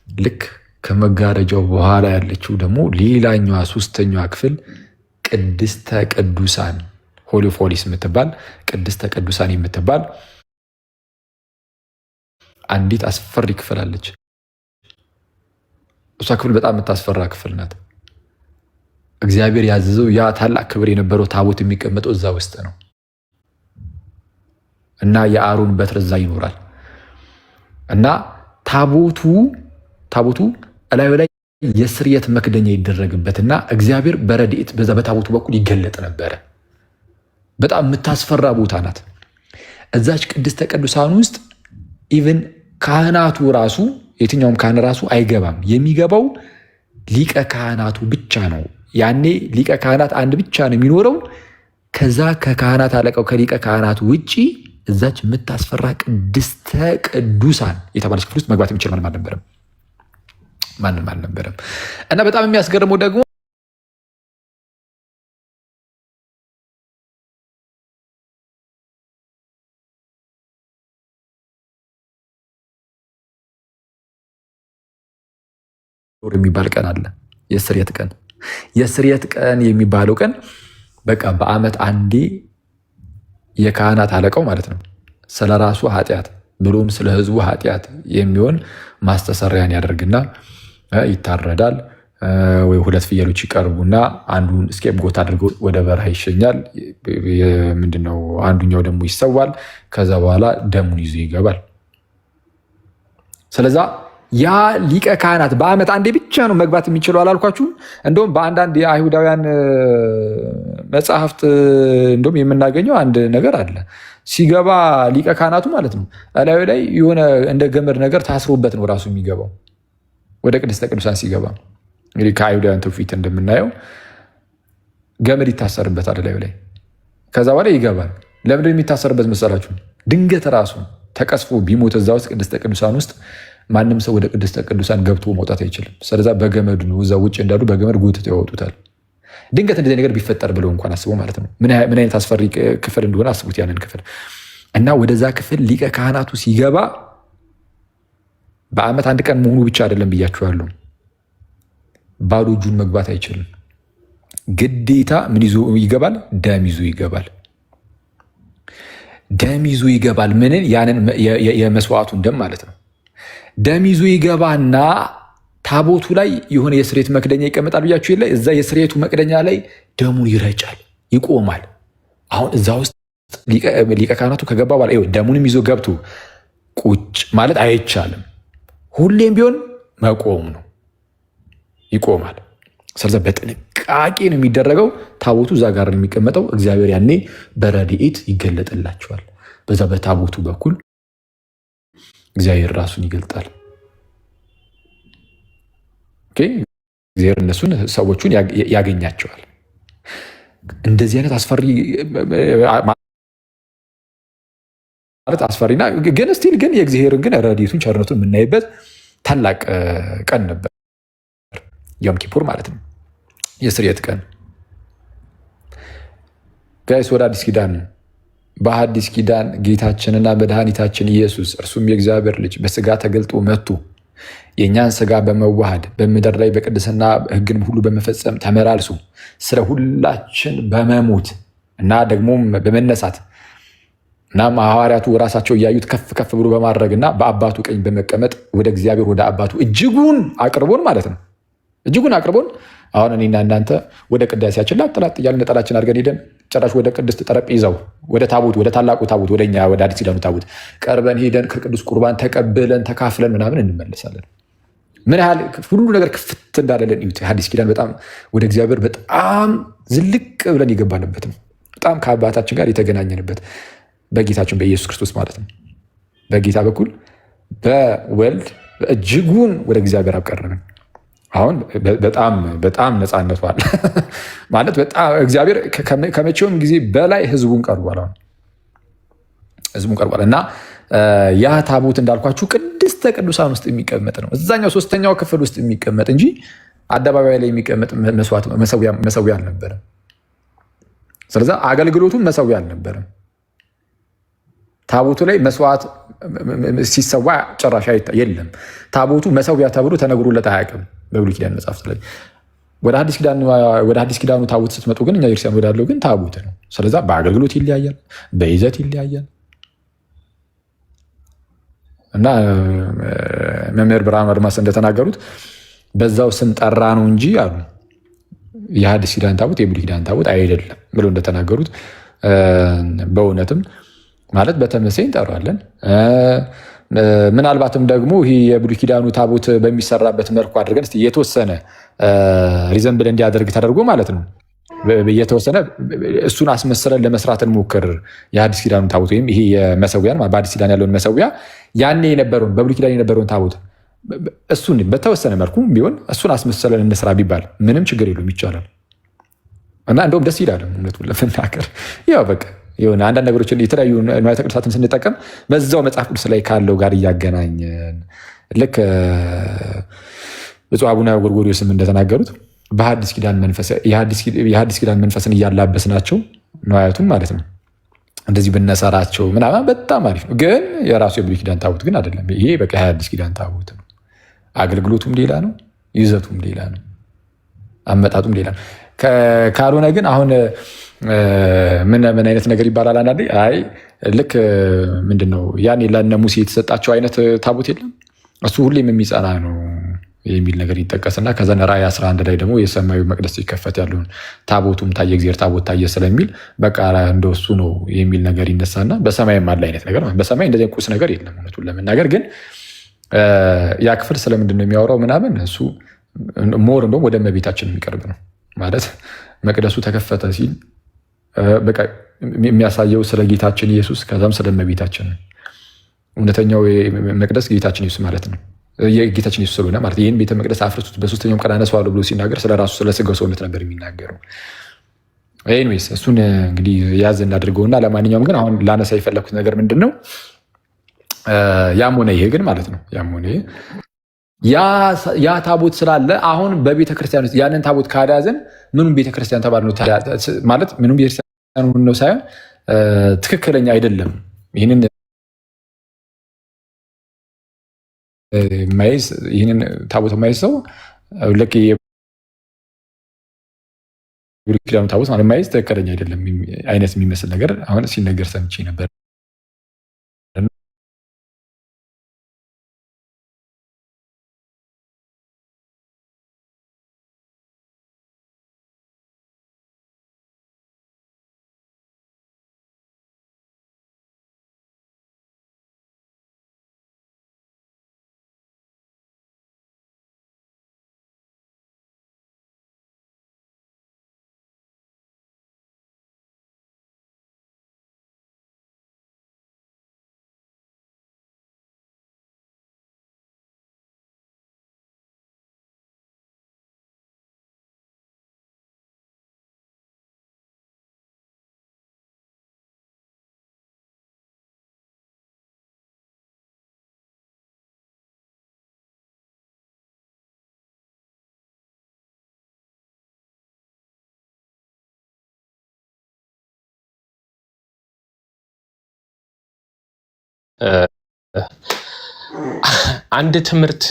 ልክ ከመጋረጃው በኋላ ያለችው ደግሞ ሌላኛዋ 3ኛዋ ክፍል ቅድስተ ቅዱሳን ሆሊ ኦፍ ሆሊስ የምትባል ቅድስተ ቅዱሳን የምትባል አንዲት አስፈሪ ክፍል አለች። እሷ ክፍል በጣም የምታስፈራ ክፍል ናት። እግዚአብሔር ያዘዘው ያ ታላቅ ክብር የነበረው ታቦት የሚቀመጠው እዛ ውስጥ ነው እና የአሮን በትር እዛ ይኖራል እና ታቦቱ እላዩ ላይ የስርየት መክደኛ ይደረግበትና እግዚአብሔር በረድኤት በዛ በታቦቱ በኩል ይገለጥ ነበረ። በጣም የምታስፈራ ቦታ ናት። እዛች ቅድስተ ቅዱሳን ውስጥ ኢቭን ካህናቱ ራሱ የትኛውም ካህን ራሱ አይገባም። የሚገባው ሊቀ ካህናቱ ብቻ ነው። ያኔ ሊቀ ካህናት አንድ ብቻ ነው የሚኖረው። ከዛ ከካህናት አለቃው ከሊቀ ካህናቱ ውጪ እዛች የምታስፈራ ቅድስተ ቅዱሳን የተባለች ክፍል ውስጥ መግባት የሚችል ማንም አልነበረም። እና በጣም የሚያስገርመው ደግሞ የሚባል ቀን አለ። የስርየት ቀን። የስርየት ቀን የሚባለው ቀን በቃ በዓመት አንዴ የካህናት አለቃው ማለት ነው ስለ ራሱ ኃጢአት ብሎም ስለ ሕዝቡ ኃጢአት የሚሆን ማስተሰሪያን ያደርግና ይታረዳል። ወይ 2 ፍየሎች ይቀርቡና አንዱን ስኬፕጎት አድርገው ወደ በረሃ ይሸኛል። ምንድነው አንዱኛው ደግሞ ይሰዋል። ከዛ በኋላ ደሙን ይዞ ይገባል። ስለዛ ያ ሊቀ ካህናት በዓመት አንዴ ብቻ ነው መግባት የሚችለው አላልኳችሁም? እንደውም በአንዳንድ የአይሁዳውያን መጽሐፍት እንደውም የምናገኘው አንድ ነገር አለ። ሲገባ ሊቀ ካህናቱ ማለት ነው እላዩ ላይ የሆነ እንደ ገመድ ነገር ታስሮበት ነው ራሱ የሚገባው ወደ ቅድስተ ቅዱሳን ሲገባ። እንግዲህ ከአይሁዳውያን ትውፊት እንደምናየው ገመድ ይታሰርበታል እላዩ ላይ። ከዛ በኋላ ይገባል። ለምንድን የሚታሰርበት መሰላችሁ? ድንገት ራሱ ተቀስፎ ቢሞት እዛ ውስጥ ቅድስተ ቅዱሳን ውስጥ ማንም ሰው ወደ ቅድስተ ቅዱሳን ገብቶ መውጣት አይችልም። ስለዛ በገመዱ ነው እዛ ውጭ እንዳሉ በገመድ ጎትተው ያወጡታል። ድንገት እንደዚህ ነገር ቢፈጠር ብለው እንኳን አስበው ማለት ነው። ምን አይነት አስፈሪ ክፍል እንደሆነ አስቡት ያንን ክፍል እና ወደዛ ክፍል ሊቀ ካህናቱ ሲገባ በዓመት አንድ ቀን መሆኑ ብቻ አይደለም ብያችኋለሁ። ባዶ እጁን መግባት አይችልም። ግዴታ ምን ይዞ ይገባል? ደም ይዞ ይገባል። ደም ይዞ ይገባል። ምንን? ያንን የመስዋዕቱን ደም ማለት ነው። ደም ይዞ ይገባና ታቦቱ ላይ የሆነ የስርየት መክደኛ ይቀመጣል ብያችሁ የለ? እዛ የስርየቱ መክደኛ ላይ ደሙን ይረጫል፣ ይቆማል። አሁን እዛ ውስጥ ሊቀ ካህናቱ ከገባ በኋላ ደሙንም ይዞ ገብቶ ቁጭ ማለት አይቻልም። ሁሌም ቢሆን መቆም ነው፣ ይቆማል። ስለዚህ በጥንቃቄ ነው የሚደረገው። ታቦቱ እዛ ጋር ነው የሚቀመጠው። እግዚአብሔር ያኔ በረድኤት ይገለጥላቸዋል። በዛ በታቦቱ በኩል እግዚአብሔር ራሱን ይገልጣል። እግዚአብሔር እነሱን ሰዎቹን ያገኛቸዋል። እንደዚህ አይነት አስፈሪና ግን ስቲል ግን የእግዚአብሔርን ግን ረድኤቱን ቸርነቱን የምናይበት ታላቅ ቀን ነበር። ዮም ኪፑር ማለት ነው፣ የስርየት ቀን። ጋይስ ወደ አዲስ ኪዳን በሐዲስ ኪዳን ጌታችንና መድኃኒታችን ኢየሱስ እርሱም የእግዚአብሔር ልጅ በስጋ ተገልጦ መጥቶ የእኛን ስጋ በመዋሃድ በምድር ላይ በቅድስና ሕግን ሁሉ በመፈጸም ተመላልሶ ስለ ሁላችን በመሞት እና ደግሞም በመነሳት እና ሐዋርያቱ ራሳቸው እያዩት ከፍ ከፍ ብሎ በማድረግ እና በአባቱ ቀኝ በመቀመጥ ወደ እግዚአብሔር ወደ አባቱ እጅጉን አቅርቦን ማለት ነው። እጅጉን አቅርቦን አሁን እኔና እናንተ ወደ ቅዳሴያችን ላጥላጥ እያልን ነጠላችን አድርገን ሄደን ጭራሽ ወደ ቅድስት ጠረጴዛው ወደ ታቦት ወደ ታላቁ ታቦት ወደኛ ወደ አዲስ ኪዳኑ ታቦት ቀርበን ሄደን ከቅዱስ ቁርባን ተቀብለን ተካፍለን ምናምን እንመለሳለን። ምን ያህል ሁሉ ነገር ክፍት እንዳለለን እዩት። ሐዲስ ኪዳን በጣም ወደ እግዚአብሔር በጣም ዝልቅ ብለን የገባንበት ነው። በጣም ከአባታችን ጋር የተገናኘንበት በጌታችን በኢየሱስ ክርስቶስ ማለት ነው። በጌታ በኩል በወልድ እጅጉን ወደ እግዚአብሔር አቀረብን። አሁን በጣም ነፃነቱ አለ ማለት በጣም እግዚአብሔር ከመቼውም ጊዜ በላይ ህዝቡን ቀርቧል። አሁን ህዝቡን ቀርቧል እና ያ ታቦት እንዳልኳችሁ ቅድስተ ቅዱሳን ውስጥ የሚቀመጥ ነው። እዛኛው 3ኛው ክፍል ውስጥ የሚቀመጥ እንጂ አደባባይ ላይ የሚቀመጥ መሰዊያ አልነበረም። ስለዚ አገልግሎቱም መሰዊያ አልነበረም። ታቦቱ ላይ መስዋዕት ሲሰዋ ጭራሽ የለም። ታቦቱ መሰዊያ ተብሎ ተነግሮለት አያውቅም በብሉይ ኪዳን መጽሐፍት ላይ። ወደ አዲስ ኪዳኑ ታቦት ስትመጡ ግን እኛ ክርስቲያን ወዳለው ግን ታቦት ነው። ስለዛ በአገልግሎት ይለያያል፣ በይዘት ይለያያል። እና መምህር ብርሃኑ አድማስ እንደተናገሩት በዛው ስም ጠራ ነው እንጂ አሉ የሐዲስ ኪዳን ታቦት የብሉይ ኪዳን ታቦት አይደለም ብለው እንደተናገሩት በእውነትም ማለት በተመሳይ እንጠራለን። ምናልባትም ደግሞ ይህ የብሉይ ኪዳኑ ታቦት በሚሰራበት መልኩ አድርገን የተወሰነ ሪዘምብል እንዲያደርግ ተደርጎ ማለት ነው የተወሰነ እሱን አስመስለን ለመስራት እንሞክር። የሐዲስ ኪዳኑ ታቦት ወይም ይሄ የመሰዊያን በአዲስ ኪዳን ያለውን መሰዊያ ያኔ የነበረውን በብሉይ ኪዳን የነበረውን ታቦት እሱን በተወሰነ መልኩ ቢሆን እሱን አስመስለን እንስራ ቢባል ምንም ችግር የለውም፣ ይቻላል። እና እንደውም ደስ ይላል እውነቱን ለመናገር ያው በቃ የሆነ አንዳንድ ነገሮችን የተለያዩ ንዋያተ ቅድሳትን ስንጠቀም በዛው መጽሐፍ ቅዱስ ላይ ካለው ጋር እያገናኘን ልክ ብፁዕ አቡነ ጎርጎርዮስም እንደተናገሩት የሐዲስ ኪዳን መንፈስን እያላበስ ናቸው ንዋያቱን ማለት ነው። እንደዚህ ብነሰራቸው ምናምን በጣም አሪፍ ነው። ግን የራሱ የብሉይ ኪዳን ታቦት ግን አይደለም። ይሄ በቃ የሐዲስ ኪዳን ታቦት ነው። አገልግሎቱም ሌላ ነው፣ ይዘቱም ሌላ ነው፣ አመጣጡም ሌላ ነው። ካልሆነ ግን አሁን ምን አይነት ነገር ይባላል አንዳንዴ፣ አይ ልክ ምንድነው ያኔ ለእነ ሙሴ የተሰጣቸው አይነት ታቦት የለም እሱ ሁሌም የሚጸና ነው የሚል ነገር ይጠቀስና ከዛ ራእይ 11 ላይ ደግሞ የሰማዩ መቅደስ ሲከፈት ያለውን ታቦቱም ታየ፣ እግዚአብሔር ታቦት ታየ ስለሚል በቃ እንደሱ ነው የሚል ነገር ይነሳና በሰማይም አለ አይነት ነገር። በሰማይ እንደዚህ ቁስ ነገር የለም እውነቱን ለመናገር ግን ያ ክፍል ስለምንድን ነው የሚያወራው ምናምን እሱ ሞር እንደውም ወደ እመቤታችን የሚቀርብ ነው ማለት መቅደሱ ተከፈተ ሲል በቃ የሚያሳየው ስለ ጌታችን ኢየሱስ ከዛም ስለ እመቤታችን እውነተኛው መቅደስ ጌታችን ኢየሱስ ማለት ነው። የጌታችን ኢየሱስ ስለሆነ ማለት ይህን ቤተ መቅደስ አፍርሱት በሶስተኛውም ቀን አነሳዋለሁ ብሎ ሲናገር ስለ ራሱ ስለ ስጋው ሰውነት ነበር የሚናገረው። ኤኒዌይስ እሱን እንግዲህ ያዝ እናድርገውና ለማንኛውም ግን አሁን ላነሳ የፈለኩት ነገር ምንድን ነው ያም ሆነ ይሄ ግን ማለት ነው ያም ሆነ ይሄ ያ ታቦት ስላለ አሁን በቤተክርስቲያን ውስጥ ያንን ታቦት ካዳዘን ምኑም ቤተክርስቲያን ተባለ ነው ማለት ምኑም ቤተክርስቲያን ነው ሳይሆን ትክክለኛ አይደለም። ይህንን ማይዝ ይህንን ታቦት ማይዝ ሰው ልክ የብሉይ ኪዳኑ ታቦት ማለት ማይዝ ትክክለኛ አይደለም አይነት የሚመስል ነገር አሁን ሲነገር ሰምቼ ነበር። አንድ ትምህርት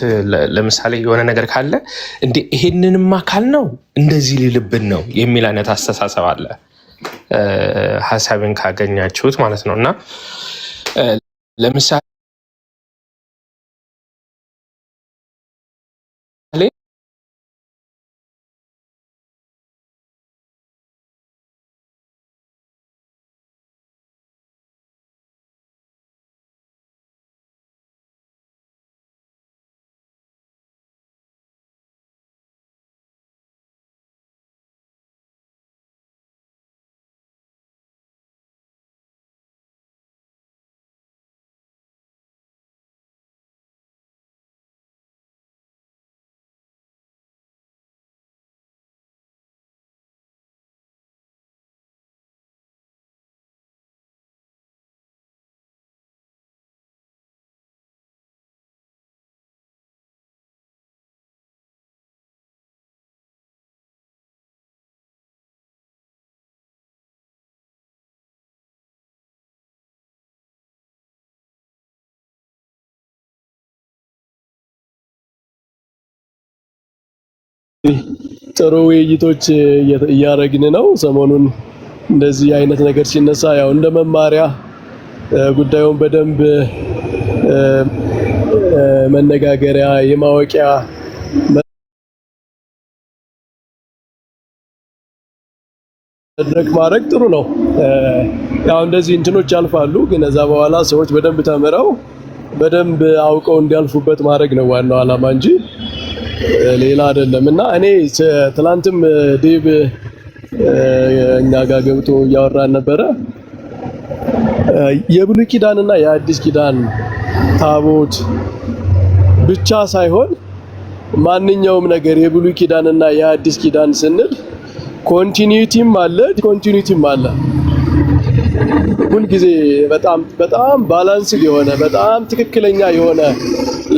ለምሳሌ የሆነ ነገር ካለ እንደ ይሄንንም አካል ነው እንደዚህ ሊልብን ነው የሚል አይነት አስተሳሰብ አለ። ሀሳብን ካገኛችሁት ማለት ነው እና ለምሳሌ ጥሩ ውይይቶች እያደረግን ነው። ሰሞኑን እንደዚህ አይነት ነገር ሲነሳ ያው እንደ መማሪያ ጉዳዩን በደንብ መነጋገሪያ የማወቂያ መድረክ ማድረግ ጥሩ ነው። ያው እንደዚህ እንትኖች ያልፋሉ፣ ግን ከዛ በኋላ ሰዎች በደንብ ተምረው በደንብ አውቀው እንዲያልፉበት ማድረግ ነው ዋናው ዓላማ እንጂ ሌላ አይደለም። እና እኔ ትላንትም ዴቭ እኛ ጋር ገብቶ እያወራን ነበረ። የብሉይ ኪዳንና የአዲስ ኪዳን ታቦት ብቻ ሳይሆን ማንኛውም ነገር የብሉይ ኪዳንና የአዲስ ኪዳን ስንል ኮንቲኒዩቲም አለ ዲስኮንቲኒዩቲም አለ። ሁልጊዜ በጣም ባላንስድ የሆነ በጣም ትክክለኛ የሆነ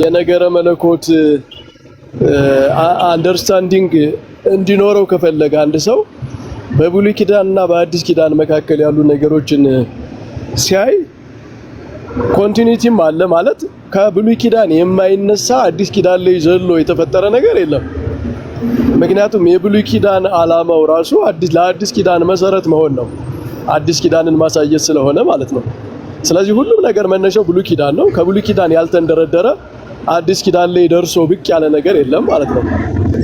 የነገረ መለኮት አንደርስታንዲንግ እንዲኖረው ከፈለገ አንድ ሰው በብሉይ ኪዳንና በአዲስ ኪዳን መካከል ያሉ ነገሮችን ሲያይ ኮንቲኒቲም አለ ማለት ከብሉይ ኪዳን የማይነሳ አዲስ ኪዳን ላይ ዘሎ የተፈጠረ ነገር የለም። ምክንያቱም የብሉይ ኪዳን ዓላማው ራሱ ለአዲስ ኪዳን መሰረት መሆን ነው፣ አዲስ ኪዳንን ማሳየት ስለሆነ ማለት ነው። ስለዚህ ሁሉም ነገር መነሻው ብሉይ ኪዳን ነው። ከብሉይ ኪዳን ያልተንደረደረ አዲስ ኪዳን ላይ ደርሶ ብቅ ያለ ነገር የለም ማለት ነው።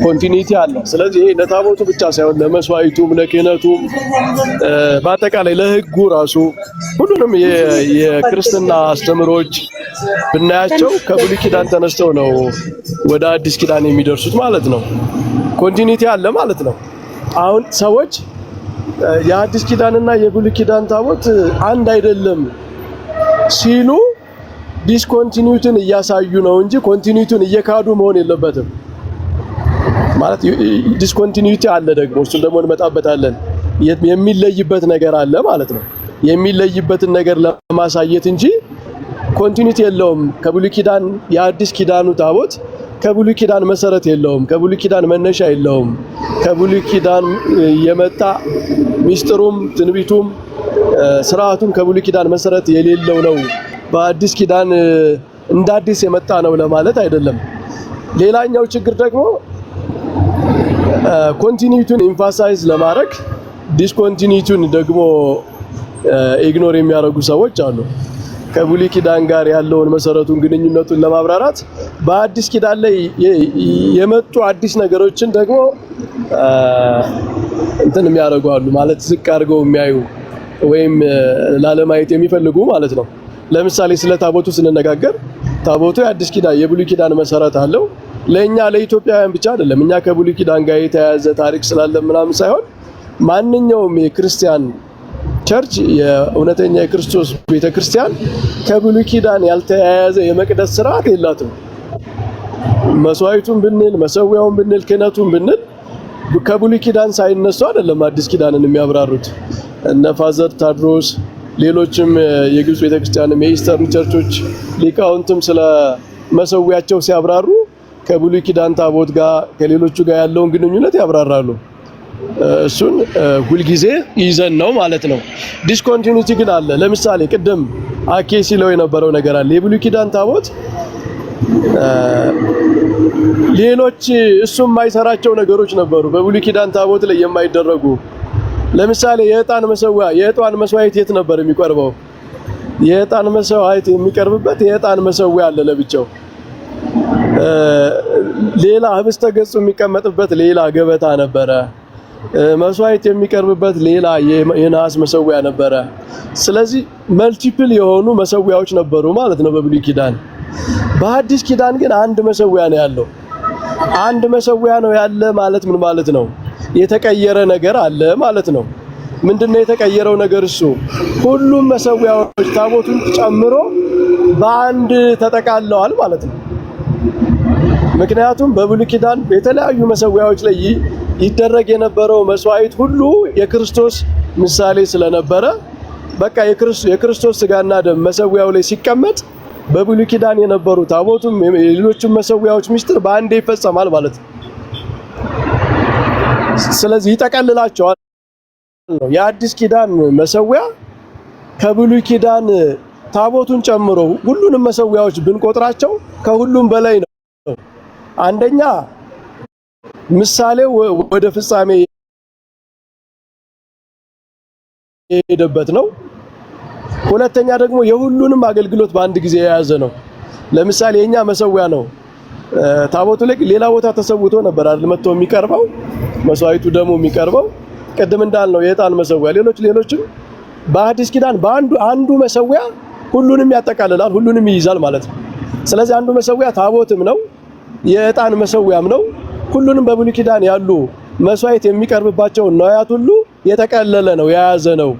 ኮንቲኒቲ አለ። ስለዚህ ይሄ ለታቦቱ ብቻ ሳይሆን ለመስዋዕቱም፣ ለክህነቱም፣ በአጠቃላይ ለሕጉ ራሱ ሁሉንም የክርስትና አስተምሮች ብናያቸው ከብሉይ ኪዳን ተነስተው ነው ወደ አዲስ ኪዳን የሚደርሱት ማለት ነው። ኮንቲኒቲ አለ ማለት ነው። አሁን ሰዎች የአዲስ ኪዳንና የብሉይ ኪዳን ታቦት አንድ አይደለም ሲሉ ዲስኮንቲኒዩቲን እያሳዩ ነው እንጂ ኮንቲኒዩቲን እየካዱ መሆን የለበትም። ማለት ዲስኮንቲኒዩቲ አለ ደግሞ እሱን ደግሞ እንመጣበታለን። የሚለይበት ነገር አለ ማለት ነው። የሚለይበትን ነገር ለማሳየት እንጂ ኮንቲኒዩቲ የለውም። ከብሉይ ኪዳን የአዲስ ኪዳኑ ታቦት ከብሉይ ኪዳን መሰረት የለውም። ከብሉይ ኪዳን መነሻ የለውም። ከብሉይ ኪዳን የመጣ ሚስጥሩም ትንቢቱም ስርዓቱም ከብሉይ ኪዳን መሰረት የሌለው ነው። በአዲስ ኪዳን እንደ አዲስ የመጣ ነው ለማለት አይደለም። ሌላኛው ችግር ደግሞ ኮንቲኒዩቲን ኤምፋሳይዝ ለማድረግ ዲስኮንቲኒዩቲን ደግሞ ኢግኖር የሚያደርጉ ሰዎች አሉ። ከብሉይ ኪዳን ጋር ያለውን መሰረቱን ግንኙነቱን ለማብራራት በአዲስ ኪዳን ላይ የመጡ አዲስ ነገሮችን ደግሞ እንትን የሚያደርጉ አሉ ማለት ዝቅ አድርገው የሚያዩ ወይም ላለማየት የሚፈልጉ ማለት ነው። ለምሳሌ ስለ ታቦቱ ስንነጋገር ታቦቱ የአዲስ ኪዳን የብሉይ ኪዳን መሰረት አለው። ለኛ ለኢትዮጵያውያን ብቻ አይደለም። እኛ ከብሉይ ኪዳን ጋር የተያያዘ ታሪክ ስላለ ምናምን ሳይሆን ማንኛውም የክርስቲያን ቸርች የእውነተኛ የክርስቶስ ቤተክርስቲያን ከብሉይ ኪዳን ያልተያያዘ የመቅደስ ስርዓት የላትም። መስዋዕቱን ብንል፣ መሰዊያውን ብንል፣ ክህነቱን ብንል ከብሉይ ኪዳን ሳይነሱ አይደለም አዲስ ኪዳንን የሚያብራሩት። እነ ፋዘር ታድሮስ ሌሎችም የግብጽ ቤተክርስቲያንም የኢስተርን ቸርቾች ሊቃውንትም ስለ መሰዊያቸው ሲያብራሩ ከብሉይ ኪዳን ታቦት ጋር ከሌሎቹ ጋር ያለውን ግንኙነት ያብራራሉ። እሱን ሁልጊዜ ይዘን ነው ማለት ነው። ዲስኮንቲኒቲ ግን አለ። ለምሳሌ ቅድም አኬ ሲለው የነበረው ነገር አለ። የብሉይ ኪዳን ታቦት ሌሎች እሱ የማይሰራቸው ነገሮች ነበሩ በብሉይ ኪዳን ታቦት ላይ የማይደረጉ። ለምሳሌ የዕጣን መስዋዕት የት ነበር የሚቀርበው? የዕጣን መስዋዕት የሚቀርብበት የዕጣን መሰዊያ አለ ለብቻው። ሌላ ህብስተ ገጹ የሚቀመጥበት ሌላ ገበታ ነበረ። መስዋዕት የሚቀርብበት ሌላ የነሐስ መሰዊያ ነበረ። ስለዚህ መልቲፕል የሆኑ መሰዊያዎች ነበሩ ማለት ነው በብሉይ ኪዳን። በአዲስ ኪዳን ግን አንድ መሰዊያ ነው ያለው። አንድ መሰዊያ ነው ያለ ማለት ምን ማለት ነው? የተቀየረ ነገር አለ ማለት ነው። ምንድነው የተቀየረው ነገር? እሱ ሁሉም መሰዊያዎች ታቦቱን ጨምሮ በአንድ ተጠቃለዋል ማለት ነው። ምክንያቱም በብሉይ ኪዳን የተለያዩ መሰዊያዎች ላይ ይደረግ የነበረው መስዋዕት ሁሉ የክርስቶስ ምሳሌ ስለነበረ በቃ የክርስቶስ ስጋና ደም መሰዊያው ላይ ሲቀመጥ በብሉይ ኪዳን የነበሩ ታቦቱም የሌሎችም መሰዊያዎች ምስጢር በአንዴ ይፈጸማል ማለት ነው። ስለዚህ ይጠቀልላቸዋል ነው። የአዲስ ኪዳን መሰዊያ ከብሉይ ኪዳን ታቦቱን ጨምሮ ሁሉንም መሰዊያዎች ብንቆጥራቸው ከሁሉም በላይ ነው። አንደኛ ምሳሌው ወደ ፍጻሜ የሄደበት ነው። ሁለተኛ ደግሞ የሁሉንም አገልግሎት በአንድ ጊዜ የያዘ ነው። ለምሳሌ የኛ መሰዊያ ነው። ታቦቱ ላይ ሌላ ቦታ ተሰውቶ ነበር አይደል መጥቶ የሚቀርበው መስዋዕቱ ደግሞ የሚቀርበው ቅድም እንዳልነው የዕጣን መሰዊያ ሌሎችም በአዲስ ኪዳን አንዱ መሰዊያ ሁሉንም ያጠቃልላል፣ ሁሉንም ይይዛል ማለት ነው። ስለዚህ አንዱ መሰዊያ ታቦትም ነው የዕጣን መሰዊያም ነው። ሁሉንም በብሉይ ኪዳን ያሉ መስዋዕት የሚቀርብባቸው ነዋያት ሁሉ የጠቀለለ ነው የያዘ ነው።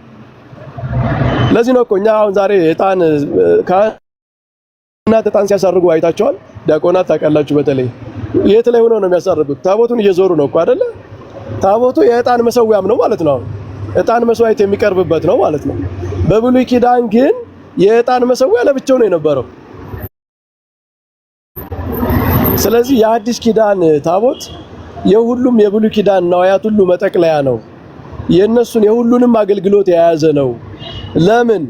ለዚህ ነው እኮ እኛ አሁን ዛሬ ዕጣን ካህናት ዕጣን ሲያሳርጉ አይታቸዋል። ዲያቆናት ታውቃላችሁ፣ በተለይ የት ላይ ሆነው ነው የሚያሳርጉት? ታቦቱን እየዞሩ ነው እኮ አይደለ? ታቦቱ የዕጣን መሰዊያም ነው ማለት ነው። ዕጣን መስዋዕት የሚቀርብበት ነው ማለት ነው። በብሉይ ኪዳን ግን የዕጣን መሰዊያ ለብቻው ነው የነበረው። ስለዚህ የአዲስ ኪዳን ታቦት የሁሉም የብሉይ ኪዳን ነዋያት ሁሉ መጠቅለያ ነው። የነሱን የሁሉንም አገልግሎት የያዘ ነው። ለምን?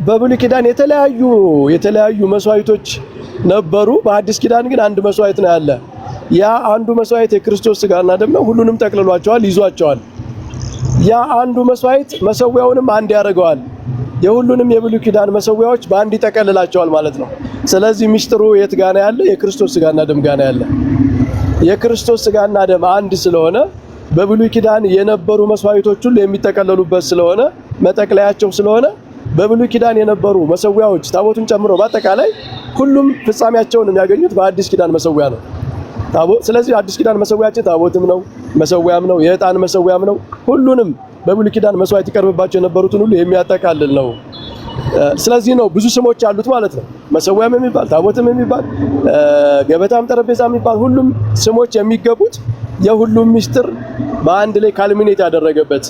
በብሉይ ኪዳን የተለያዩ መስዋዕቶች ነበሩ። በአዲስ ኪዳን ግን አንድ መስዋዕት ነው ያለ። ያ አንዱ መስዋዕት የክርስቶስ ሥጋና ደም ነው። ሁሉንም ጠቅልሏቸዋል፣ ይዟቸዋል። ያ አንዱ መስዋዕት መሰዊያውንም አንድ ያደርገዋል። የሁሉንም የብሉይ ኪዳን መሰዊያዎች በአንድ ይጠቀልላቸዋል ማለት ነው። ስለዚህ ሚስጥሩ የት ጋር ነው ያለ? የክርስቶስ ሥጋና ደም ጋር ነው ያለ። የክርስቶስ ሥጋና ደም አንድ ስለሆነ በብሉይ ኪዳን የነበሩ መስዋዕቶች ሁሉ የሚጠቀለሉበት ስለሆነ መጠቅለያቸው ስለሆነ በብሉይ ኪዳን የነበሩ መሰዊያዎች ታቦቱን ጨምሮ በአጠቃላይ ሁሉም ፍጻሜያቸውን የሚያገኙት በአዲስ ኪዳን መሰዊያ ነው። ስለዚህ አዲስ ኪዳን መሰዊያችን ታቦትም ነው፣ መሰዊያም ነው፣ የዕጣን መሰዊያም ነው። ሁሉንም በብሉይ ኪዳን መስዋዕት ይቀርብባቸው የነበሩትን ሁሉ የሚያጠቃልል ነው። ስለዚህ ነው ብዙ ስሞች አሉት ማለት ነው። መሰዊያም የሚባል ታቦትም የሚባል ገበታም ጠረጴዛም የሚባል ሁሉም ስሞች የሚገቡት የሁሉም ሚስጥር በአንድ ላይ ካልሚኔት ያደረገበት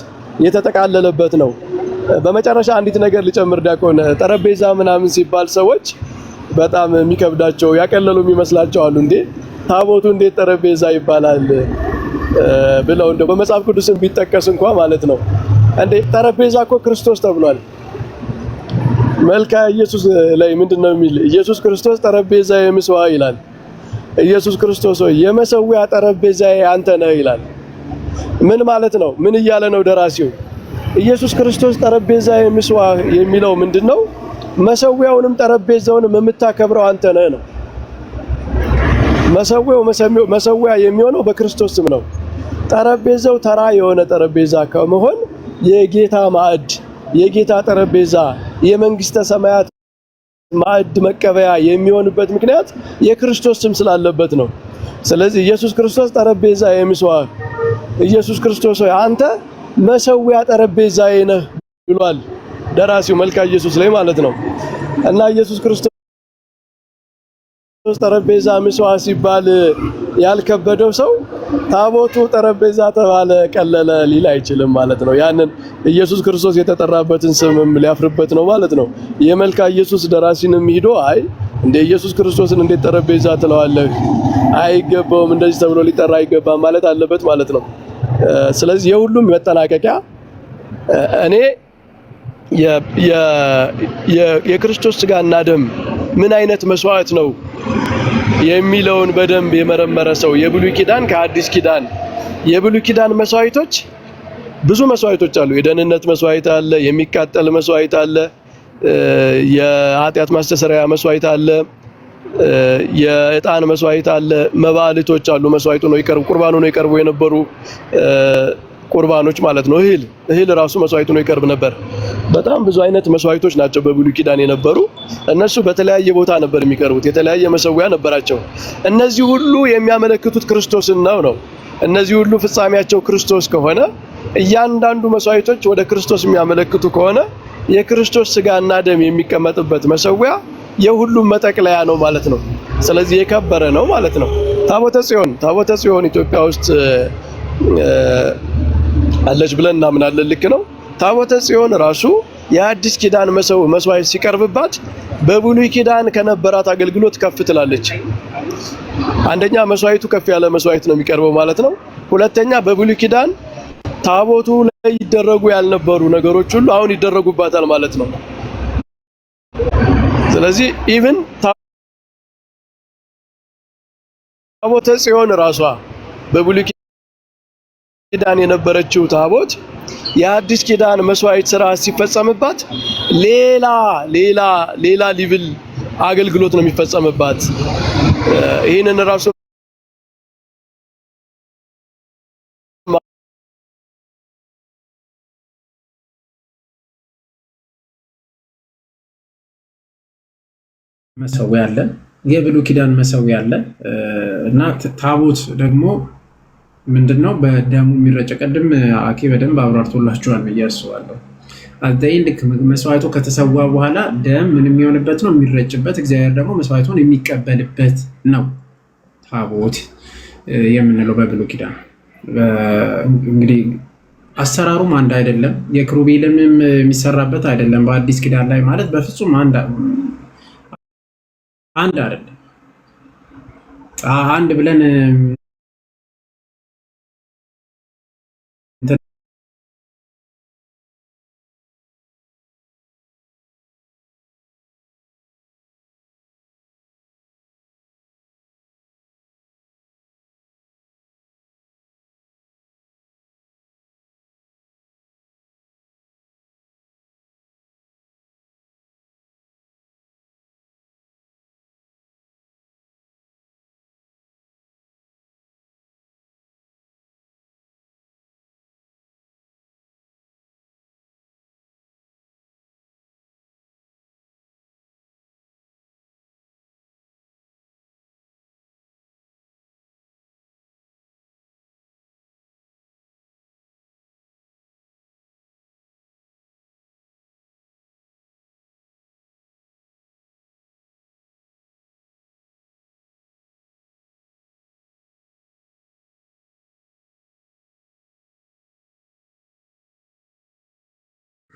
የተጠቃለለበት ነው። በመጨረሻ አንዲት ነገር ልጨምር ዲያቆን፣ ጠረጴዛ ምናምን ሲባል ሰዎች በጣም የሚከብዳቸው ያቀለሉ የሚመስላቸው አሉ። እንዴ ታቦቱ እንዴት ጠረጴዛ ይባላል ብለው እንደው በመጽሐፍ ቅዱስም ቢጠቀስ እንኳን ማለት ነው። እንዴ ጠረጴዛ እኮ ክርስቶስ ተብሏል። መልካ ኢየሱስ ላይ ምንድነው የሚል? ኢየሱስ ክርስቶስ ጠረጴዛ የምስዋ ይላል። ኢየሱስ ክርስቶስ ሆይ የመሰዊያ ጠረጴዛዬ አንተ ነህ ይላል። ምን ማለት ነው? ምን እያለ ነው ደራሲው? ኢየሱስ ክርስቶስ ጠረጴዛ የምስዋ የሚለው ምንድነው? መሰዊያውንም ጠረጴዛውንም የምታከብረው አንተ ነህ ነው። መሰዊያ የሚሆነው በክርስቶስ ስም ነው። ጠረጴዛው ተራ የሆነ ጠረጴዛ ከመሆን የጌታ ማዕድ፣ የጌታ ጠረጴዛ፣ የመንግስተ ሰማያት ማዕድ መቀበያ የሚሆንበት ምክንያት የክርስቶስ ስም ስላለበት ነው። ስለዚህ ኢየሱስ ክርስቶስ ጠረጴዛ የምስዋ፣ ኢየሱስ ክርስቶስ ሆይ አንተ መሰዊያ ጠረጴዛዬ ነህ ብሏል ደራሲው መልካ ኢየሱስ ላይ ማለት ነው። እና ኢየሱስ ክርስቶስ ጠረጴዛ ምስዋ ሲባል ያልከበደው ሰው ታቦቱ ጠረጴዛ ተባለ ቀለለ ሊል አይችልም ማለት ነው። ያንን ኢየሱስ ክርስቶስ የተጠራበትን ስምም ሊያፍርበት ነው ማለት ነው። የመልካ ኢየሱስ ደራሲንም ሂዶ አይ እንደ ኢየሱስ ክርስቶስን እንዴት ጠረጴዛ ትለዋለህ? አይገባውም፣ እንደዚህ ተብሎ ሊጠራ አይገባም ማለት አለበት ማለት ነው። ስለዚህ የሁሉም መጠናቀቂያ እኔ የክርስቶስ ሥጋና ደም ምን አይነት መስዋዕት ነው የሚለውን በደንብ የመረመረ ሰው የብሉይ ኪዳን ከአዲስ ኪዳን የብሉይ ኪዳን መስዋዕቶች ብዙ መስዋዕቶች አሉ። የደህንነት መስዋዕት አለ፣ የሚቃጠል መስዋዕት አለ፣ የኃጢአት ማስተሰሪያ መስዋዕት አለ፣ የዕጣን መስዋዕት አለ፣ መባልቶች አሉ። መስዋዕቱ ነው ይቀርቡ ቁርባኑ ነው ይቀርቡ የነበሩ ቁርባኖች ማለት ነው። እህል ራሱ መስዋዕቱ ነው ይቀርብ ነበር። በጣም ብዙ አይነት መስዋዕቶች ናቸው በብሉይ ኪዳን የነበሩ። እነሱ በተለያየ ቦታ ነበር የሚቀርቡት፣ የተለያየ መሰዊያ ነበራቸው። እነዚህ ሁሉ የሚያመለክቱት ክርስቶስን ነው። እነዚህ ሁሉ ፍጻሜያቸው ክርስቶስ ከሆነ እያንዳንዱ መስዋዕቶች ወደ ክርስቶስ የሚያመለክቱ ከሆነ የክርስቶስ ሥጋና ደም የሚቀመጥበት መሰዊያ የሁሉም መጠቅለያ ነው ማለት ነው። ስለዚህ የከበረ ነው ማለት ነው። ታቦተ ጽዮን ኢትዮጵያ ውስጥ አለች ብለን እናምናለን። ልክ ነው። ታቦተ ጽዮን ራሱ የአዲስ ኪዳን መስዋዕት ሲቀርብባት በብሉይ ኪዳን ከነበራት አገልግሎት ከፍ ትላለች። አንደኛ መስዋዕቱ ከፍ ያለ መስዋዕት ነው የሚቀርበው ማለት ነው። ሁለተኛ በብሉይ ኪዳን ታቦቱ ላይ ይደረጉ ያልነበሩ ነገሮች ሁሉ አሁን ይደረጉባታል ማለት ነው። ስለዚህ ኢቭን ታቦተ ጽዮን ራሷ በብሉይ ኪዳን የነበረችው ታቦት የአዲስ ኪዳን መስዋዕት ስርዓት ሲፈጸምባት ሌላ ሊብል አገልግሎት ነው የሚፈጸምባት። ይሄንን ራሱ መሰዊያ አለ፣ የብሉይ ኪዳን መሰዊያ አለ እና ታቦት ደግሞ ምንድነው? በደሙ የሚረጨ ቅድም አኬ በደንብ አብራርቶላችኋል ብዬ አስባለሁ። አዘይ ልክ መስዋዕቱ ከተሰዋ በኋላ ደም ምን የሚሆንበት ነው? የሚረጭበት። እግዚአብሔር ደግሞ መስዋዕቱን የሚቀበልበት ነው ታቦት የምንለው በብሉይ ኪዳን። እንግዲህ አሰራሩም አንድ አይደለም፣ የክሩቤልም የሚሰራበት አይደለም። በአዲስ ኪዳን ላይ ማለት በፍጹም አንድ አይደለም። አንድ ብለን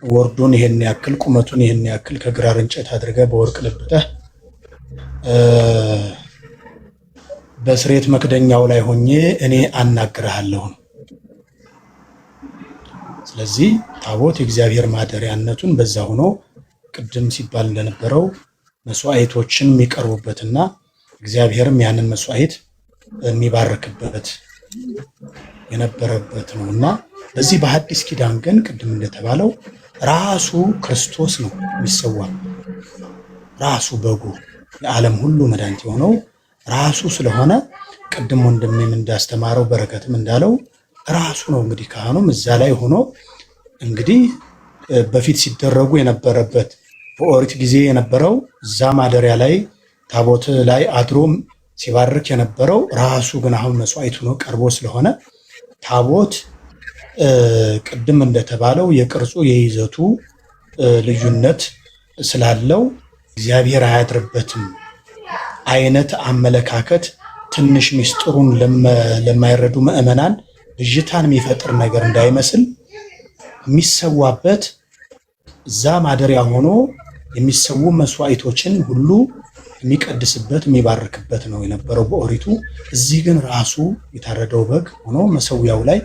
ወርዱን ይሄን ያክል ቁመቱን ይሄን ያክል ከግራር እንጨት አድርገህ በወርቅ ለብጠህ በስሬት መክደኛው ላይ ሆኜ እኔ አናግርሃለሁ። ስለዚህ ታቦት የእግዚአብሔር ማደሪያነቱን በዛ ሆኖ ቅድም ሲባል እንደነበረው መስዋዕቶችን የሚቀርቡበትና እግዚአብሔርም ያንን መስዋዕት የሚባርክበት የነበረበት ነውና በዚህ በሐዲስ ኪዳን ግን ቅድም እንደተባለው ራሱ ክርስቶስ ነው የሚሰዋ። ራሱ በጉ የዓለም ሁሉ መድኃኒት የሆነው ራሱ ስለሆነ ቅድም ወንድሜም እንዳስተማረው በረከትም እንዳለው ራሱ ነው። እንግዲህ ካህኑም እዛ ላይ ሆኖ እንግዲህ በፊት ሲደረጉ የነበረበት በኦሪት ጊዜ የነበረው እዛ ማደሪያ ላይ ታቦት ላይ አድሮም ሲባርክ የነበረው ራሱ ግን አሁን መስዋዕት ሆኖ ቀርቦ ስለሆነ ታቦት ቅድም እንደተባለው የቅርጹ የይዘቱ ልዩነት ስላለው እግዚአብሔር አያድርበትም አይነት አመለካከት ትንሽ ሚስጥሩን ለማይረዱ ምዕመናን ብዥታን የሚፈጥር ነገር እንዳይመስል የሚሰዋበት እዛ ማደሪያ ሆኖ የሚሰዉ መስዋዕቶችን ሁሉ የሚቀድስበት የሚባርክበት ነው የነበረው በኦሪቱ። እዚህ ግን ራሱ የታረደው በግ ሆኖ መሰዊያው ላይ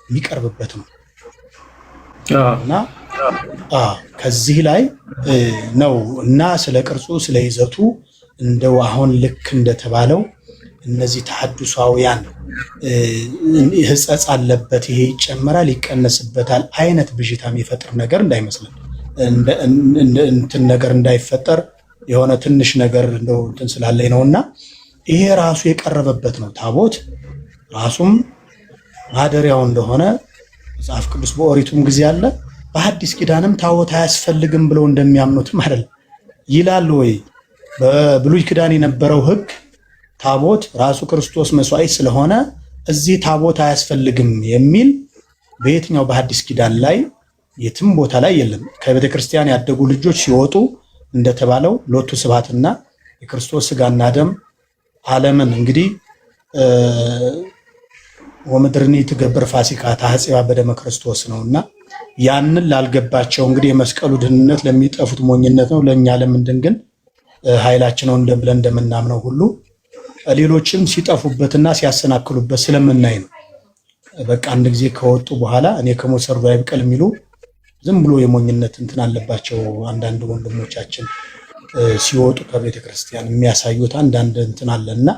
የሚቀርብበት ነው እና ከዚህ ላይ ነው እና ስለ ቅርጹ ስለ ይዘቱ እንደው አሁን ልክ እንደተባለው እነዚህ ተሐድሷውያን ሕጸጽ አለበት ይሄ ይጨመራል ይቀነስበታል አይነት ብዥታ የሚፈጥር ነገር እንዳይመስለን እንትን ነገር እንዳይፈጠር የሆነ ትንሽ ነገር እንደው እንትን ስላለኝ ነውና ይሄ ራሱ የቀረበበት ነው። ታቦት ራሱም ማደሪያው እንደሆነ መጽሐፍ ቅዱስ በኦሪቱም ጊዜ አለ፣ በሐዲስ ኪዳንም ታቦት አያስፈልግም ብለው እንደሚያምኑትም አይደል ይላል ወይ? በብሉይ ኪዳን የነበረው ሕግ ታቦት ራሱ ክርስቶስ መስዋዕት ስለሆነ እዚህ ታቦት አያስፈልግም የሚል በየትኛው በሐዲስ ኪዳን ላይ የትም ቦታ ላይ የለም። ከቤተ ክርስቲያን ያደጉ ልጆች ሲወጡ እንደተባለው ሎቱ ስብሐትና የክርስቶስ ስጋና ደም ዓለምን እንግዲህ ወምድርኒ ትገብር ፋሲካ ታሐጽባ በደመ ክርስቶስ ነውና ያንን ላልገባቸው እንግዲህ የመስቀሉ ድህንነት ለሚጠፉት ሞኝነት ነው፣ ለኛ ለምንድን ግን ኃይላችን ነው ብለን እንደምናምነው ሁሉ ሌሎችም ሲጠፉበትና ሲያሰናክሉበት ስለምናይ ነው። በቃ አንድ ጊዜ ከወጡ በኋላ እኔ ከሞት ሰርዶ አይብቀል የሚሉ ዝም ብሎ የሞኝነት እንትን አለባቸው። አንዳንድ ወንድሞቻችን ሲወጡ ከቤተ ክርስቲያን የሚያሳዩት አንዳንድ እንትን አለና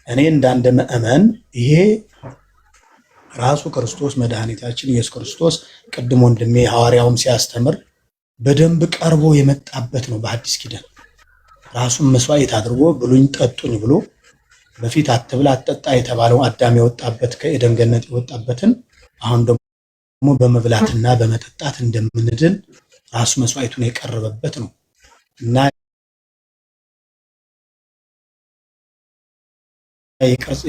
እኔ እንዳንድ ምእመን ይሄ ራሱ ክርስቶስ መድኃኒታችን ኢየሱስ ክርስቶስ ቅድም ወንድሜ ሐዋርያውም ሲያስተምር በደንብ ቀርቦ የመጣበት ነው። በአዲስ ኪዳን ራሱን መስዋዕት አድርጎ ብሉኝ ጠጡኝ ብሎ በፊት አትብላ አትጠጣ የተባለው አዳም የወጣበት ከኤደን ገነት የወጣበትን አሁን ደግሞ በመብላትና በመጠጣት እንደምንድን ራሱ መስዋዕቱን የቀረበበት ነው እና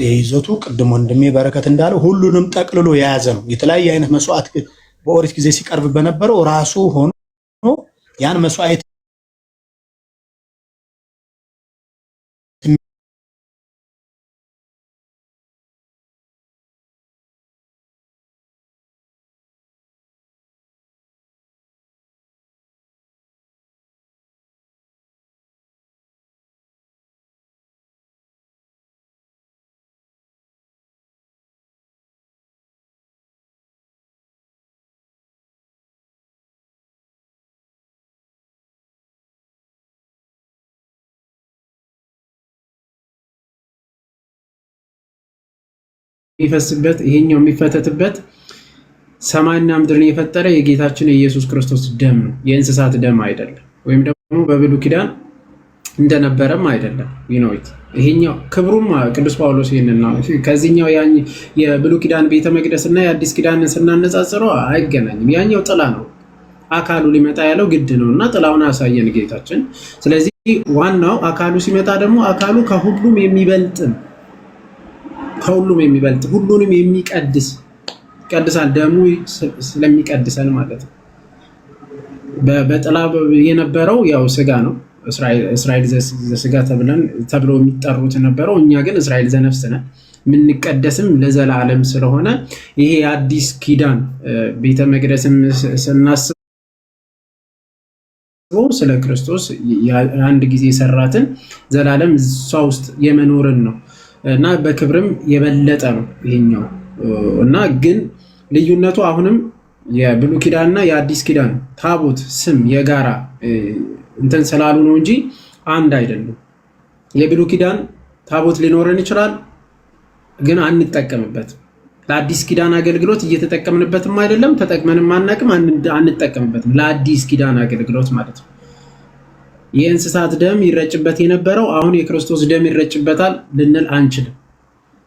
የይዘቱ ቅድም ወንድሜ በረከት እንዳለው ሁሉንም ጠቅልሎ የያዘ ነው። የተለያየ አይነት መስዋዕት በኦሪት ጊዜ ሲቀርብ በነበረው ራሱ ሆኖ ያን መስዋዕት የሚፈስበት ይሄኛው የሚፈተትበት ሰማይና ምድርን የፈጠረ የጌታችን የኢየሱስ ክርስቶስ ደም ነው፣ የእንስሳት ደም አይደለም። ወይም ደግሞ በብሉይ ኪዳን እንደነበረም አይደለም። ይኖይት ይሄኛው ክብሩም ቅዱስ ጳውሎስ ይሄንና ከዚህኛው የብሉይ ኪዳን ቤተ መቅደስና የአዲስ ኪዳንን ስናነጻጽረው አይገናኝም። ያኛው ጥላ ነው፣ አካሉ ሊመጣ ያለው ግድ ነውና ጥላውን አሳየን ጌታችን። ስለዚህ ዋናው አካሉ ሲመጣ ደግሞ አካሉ ከሁሉም የሚበልጥ ሁሉንም የሚቀድስ ይቀድሳል። ደሙ ስለሚቀድሰን ማለት ነው። በጥላ የነበረው ያው ስጋ ነው። እስራኤል ዘስጋ ተብሎ የሚጠሩት ነበረው። እኛ ግን እስራኤል ዘነፍስ ነን፣ የምንቀደስም ለዘላለም ስለሆነ ይሄ የአዲስ ኪዳን ቤተ መቅደስም ስናስብ ስለ ክርስቶስ አንድ ጊዜ የሰራትን ዘላለም እሷ ውስጥ የመኖርን ነው እና በክብርም የበለጠ ነው ይሄኛው እና ግን ልዩነቱ አሁንም የብሉይ ኪዳንና የአዲስ ኪዳን ታቦት ስም የጋራ እንትን ስላሉ ነው እንጂ አንድ አይደለም። የብሉይ ኪዳን ታቦት ሊኖረን ይችላል ግን አንጠቀምበትም። ለአዲስ ኪዳን አገልግሎት እየተጠቀምንበትም አይደለም፣ ተጠቅመንም አናቅም፣ አንጠቀምበትም። ለአዲስ ኪዳን አገልግሎት ማለት ነው። የእንስሳት ደም ይረጭበት የነበረው አሁን የክርስቶስ ደም ይረጭበታል ልንል አንችልም።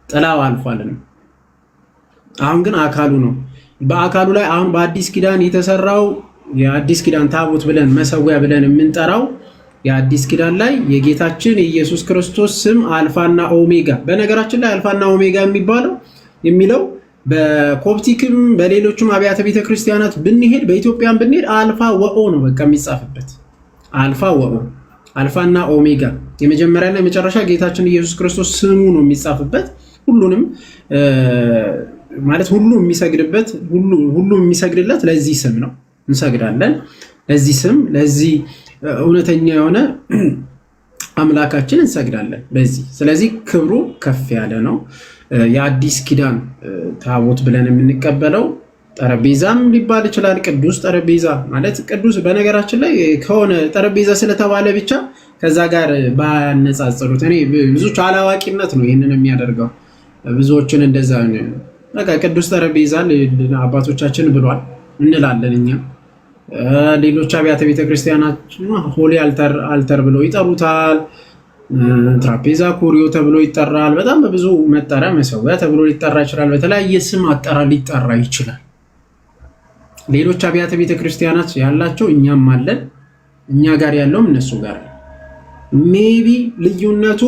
ጥላው አልፏልንም። አሁን ግን አካሉ ነው። በአካሉ ላይ አሁን በአዲስ ኪዳን የተሰራው የአዲስ ኪዳን ታቦት ብለን መሰዊያ ብለን የምንጠራው የአዲስ ኪዳን ላይ የጌታችን የኢየሱስ ክርስቶስ ስም አልፋና ኦሜጋ። በነገራችን ላይ አልፋና ኦሜጋ የሚለው በኮፕቲክም በሌሎችም አብያተ ቤተክርስቲያናት ብንሄድ በኢትዮጵያን ብንሄድ አልፋ ወኦ ነው በቃ የሚጻፍበት። አልፋ ወኦ፣ አልፋና ኦሜጋ የመጀመሪያና የመጨረሻ ጌታችን ኢየሱስ ክርስቶስ ስሙ ነው የሚጻፍበት። ሁሉንም ማለት ሁሉ የሚሰግድበት ሁሉ የሚሰግድለት ለዚህ ስም ነው። እንሰግዳለን ለዚህ ስም፣ ለዚህ እውነተኛ የሆነ አምላካችን እንሰግዳለን በዚህ። ስለዚህ ክብሩ ከፍ ያለ ነው። የአዲስ ኪዳን ታቦት ብለን የምንቀበለው ጠረጴዛም ሊባል ይችላል። ቅዱስ ጠረጴዛ ማለት ቅዱስ በነገራችን ላይ ከሆነ ጠረጴዛ ስለተባለ ብቻ ከዛ ጋር ባነጻጽሩት፣ እኔ ብዙዎች አላዋቂነት ነው ይህንን የሚያደርገው። ብዙዎችን እንደዛ በቃ ቅዱስ ጠረጴዛ አባቶቻችን ብሏል እንላለን እኛ። ሌሎች አብያተ ቤተክርስቲያናት ሆሊ አልተር ብለው ይጠሩታል። ትራፔዛ ኩሪዮ ተብሎ ይጠራል። በጣም በብዙ መጠሪያ መሰዊያ ተብሎ ሊጠራ ይችላል። በተለያየ ስም አጠራር ሊጠራ ይችላል። ሌሎች አብያተ ቤተክርስቲያናት ያላቸው እኛም አለን። እኛ ጋር ያለውም እነሱ ጋር ሜቢ ልዩነቱ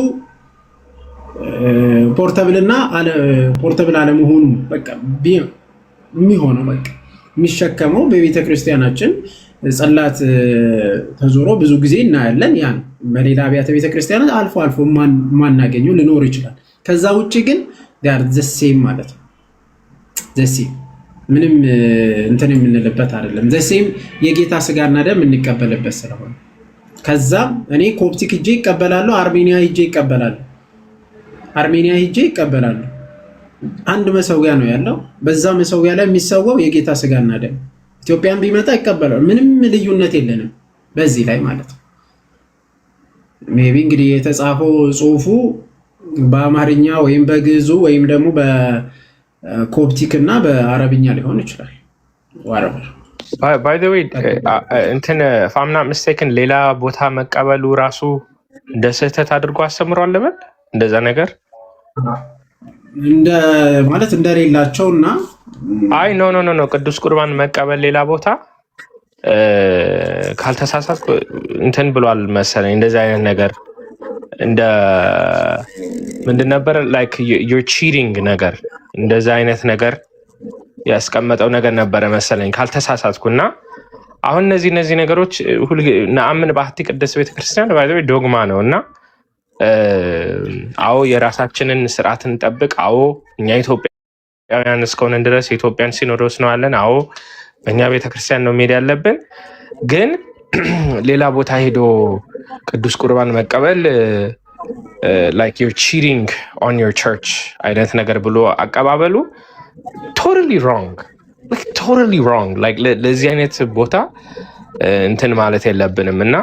ፖርተብልና ፖርተብል አለመሆኑ በቃ የሚሆነው በቃ የሚሸከመው በቤተክርስቲያናችን ጽላት ተዞሮ ብዙ ጊዜ እናያለን። ያን በሌላ አብያተ ቤተክርስቲያናት አልፎ አልፎ ማናገኘው ሊኖር ይችላል። ከዛ ውጪ ግን ዳር ዘሴም ማለት ነው። ዘሴም ምንም እንትን የምንልበት አይደለም። ዘሴም የጌታ ስጋና ደም እንቀበልበት ስለሆነ ከዛም እኔ ኮፕቲክ ሂጄ ይቀበላለሁ፣ አርሜኒያ ሂጄ ይቀበላለሁ፣ አርሜኒያ ሂጄ ይቀበላለሁ። አንድ መሰዊያ ነው ያለው። በዛ መሰዊያ ላይ የሚሰዋው የጌታ ስጋና ደም ኢትዮጵያን ቢመጣ ይቀበላል። ምንም ልዩነት የለንም በዚህ ላይ ማለት ነው። ሜቢ እንግዲህ የተጻፈው ጽሁፉ በአማርኛ ወይም በግዕዙ ወይም ደግሞ በኮፕቲክ እና በአረብኛ ሊሆን ይችላል። ባይ ዘ ዌይ እንትን ፋምና ምስቴክን ሌላ ቦታ መቀበሉ ራሱ እንደ ስህተት አድርጎ አስተምሯል ልበል እንደዛ ነገር እንደ ማለት እንደሌላቸው እና አይ ኖ ቅዱስ ቁርባን መቀበል ሌላ ቦታ ካልተሳሳት እንትን ብሏል መሰለኝ። እንደዚህ አይነት ነገር እንደ ምንድን ነበር ላይክ ዩር ቺቲንግ ነገር እንደዚህ አይነት ነገር ያስቀመጠው ነገር ነበረ መሰለኝ ካልተሳሳትኩና አሁን እነዚህ ነገሮች ነአምን ባህቲ ቅድስት ቤተክርስቲያን ባይ ዘ ዌይ ዶግማ ነው እና አዎ የራሳችንን ስርዓት እንጠብቅ። አዎ እኛ ኢትዮጵያውያን እስከሆነን ድረስ የኢትዮጵያን ሲኖዶስ ነው አለን። አዎ በእኛ ቤተክርስቲያን ነው መሄድ ያለብን። ግን ሌላ ቦታ ሄዶ ቅዱስ ቁርባን መቀበል like you're cheating on your church አይነት ነገር ብሎ አቀባበሉ totally wrong like ለዚህ አይነት ቦታ እንትን ማለት የለብንም እና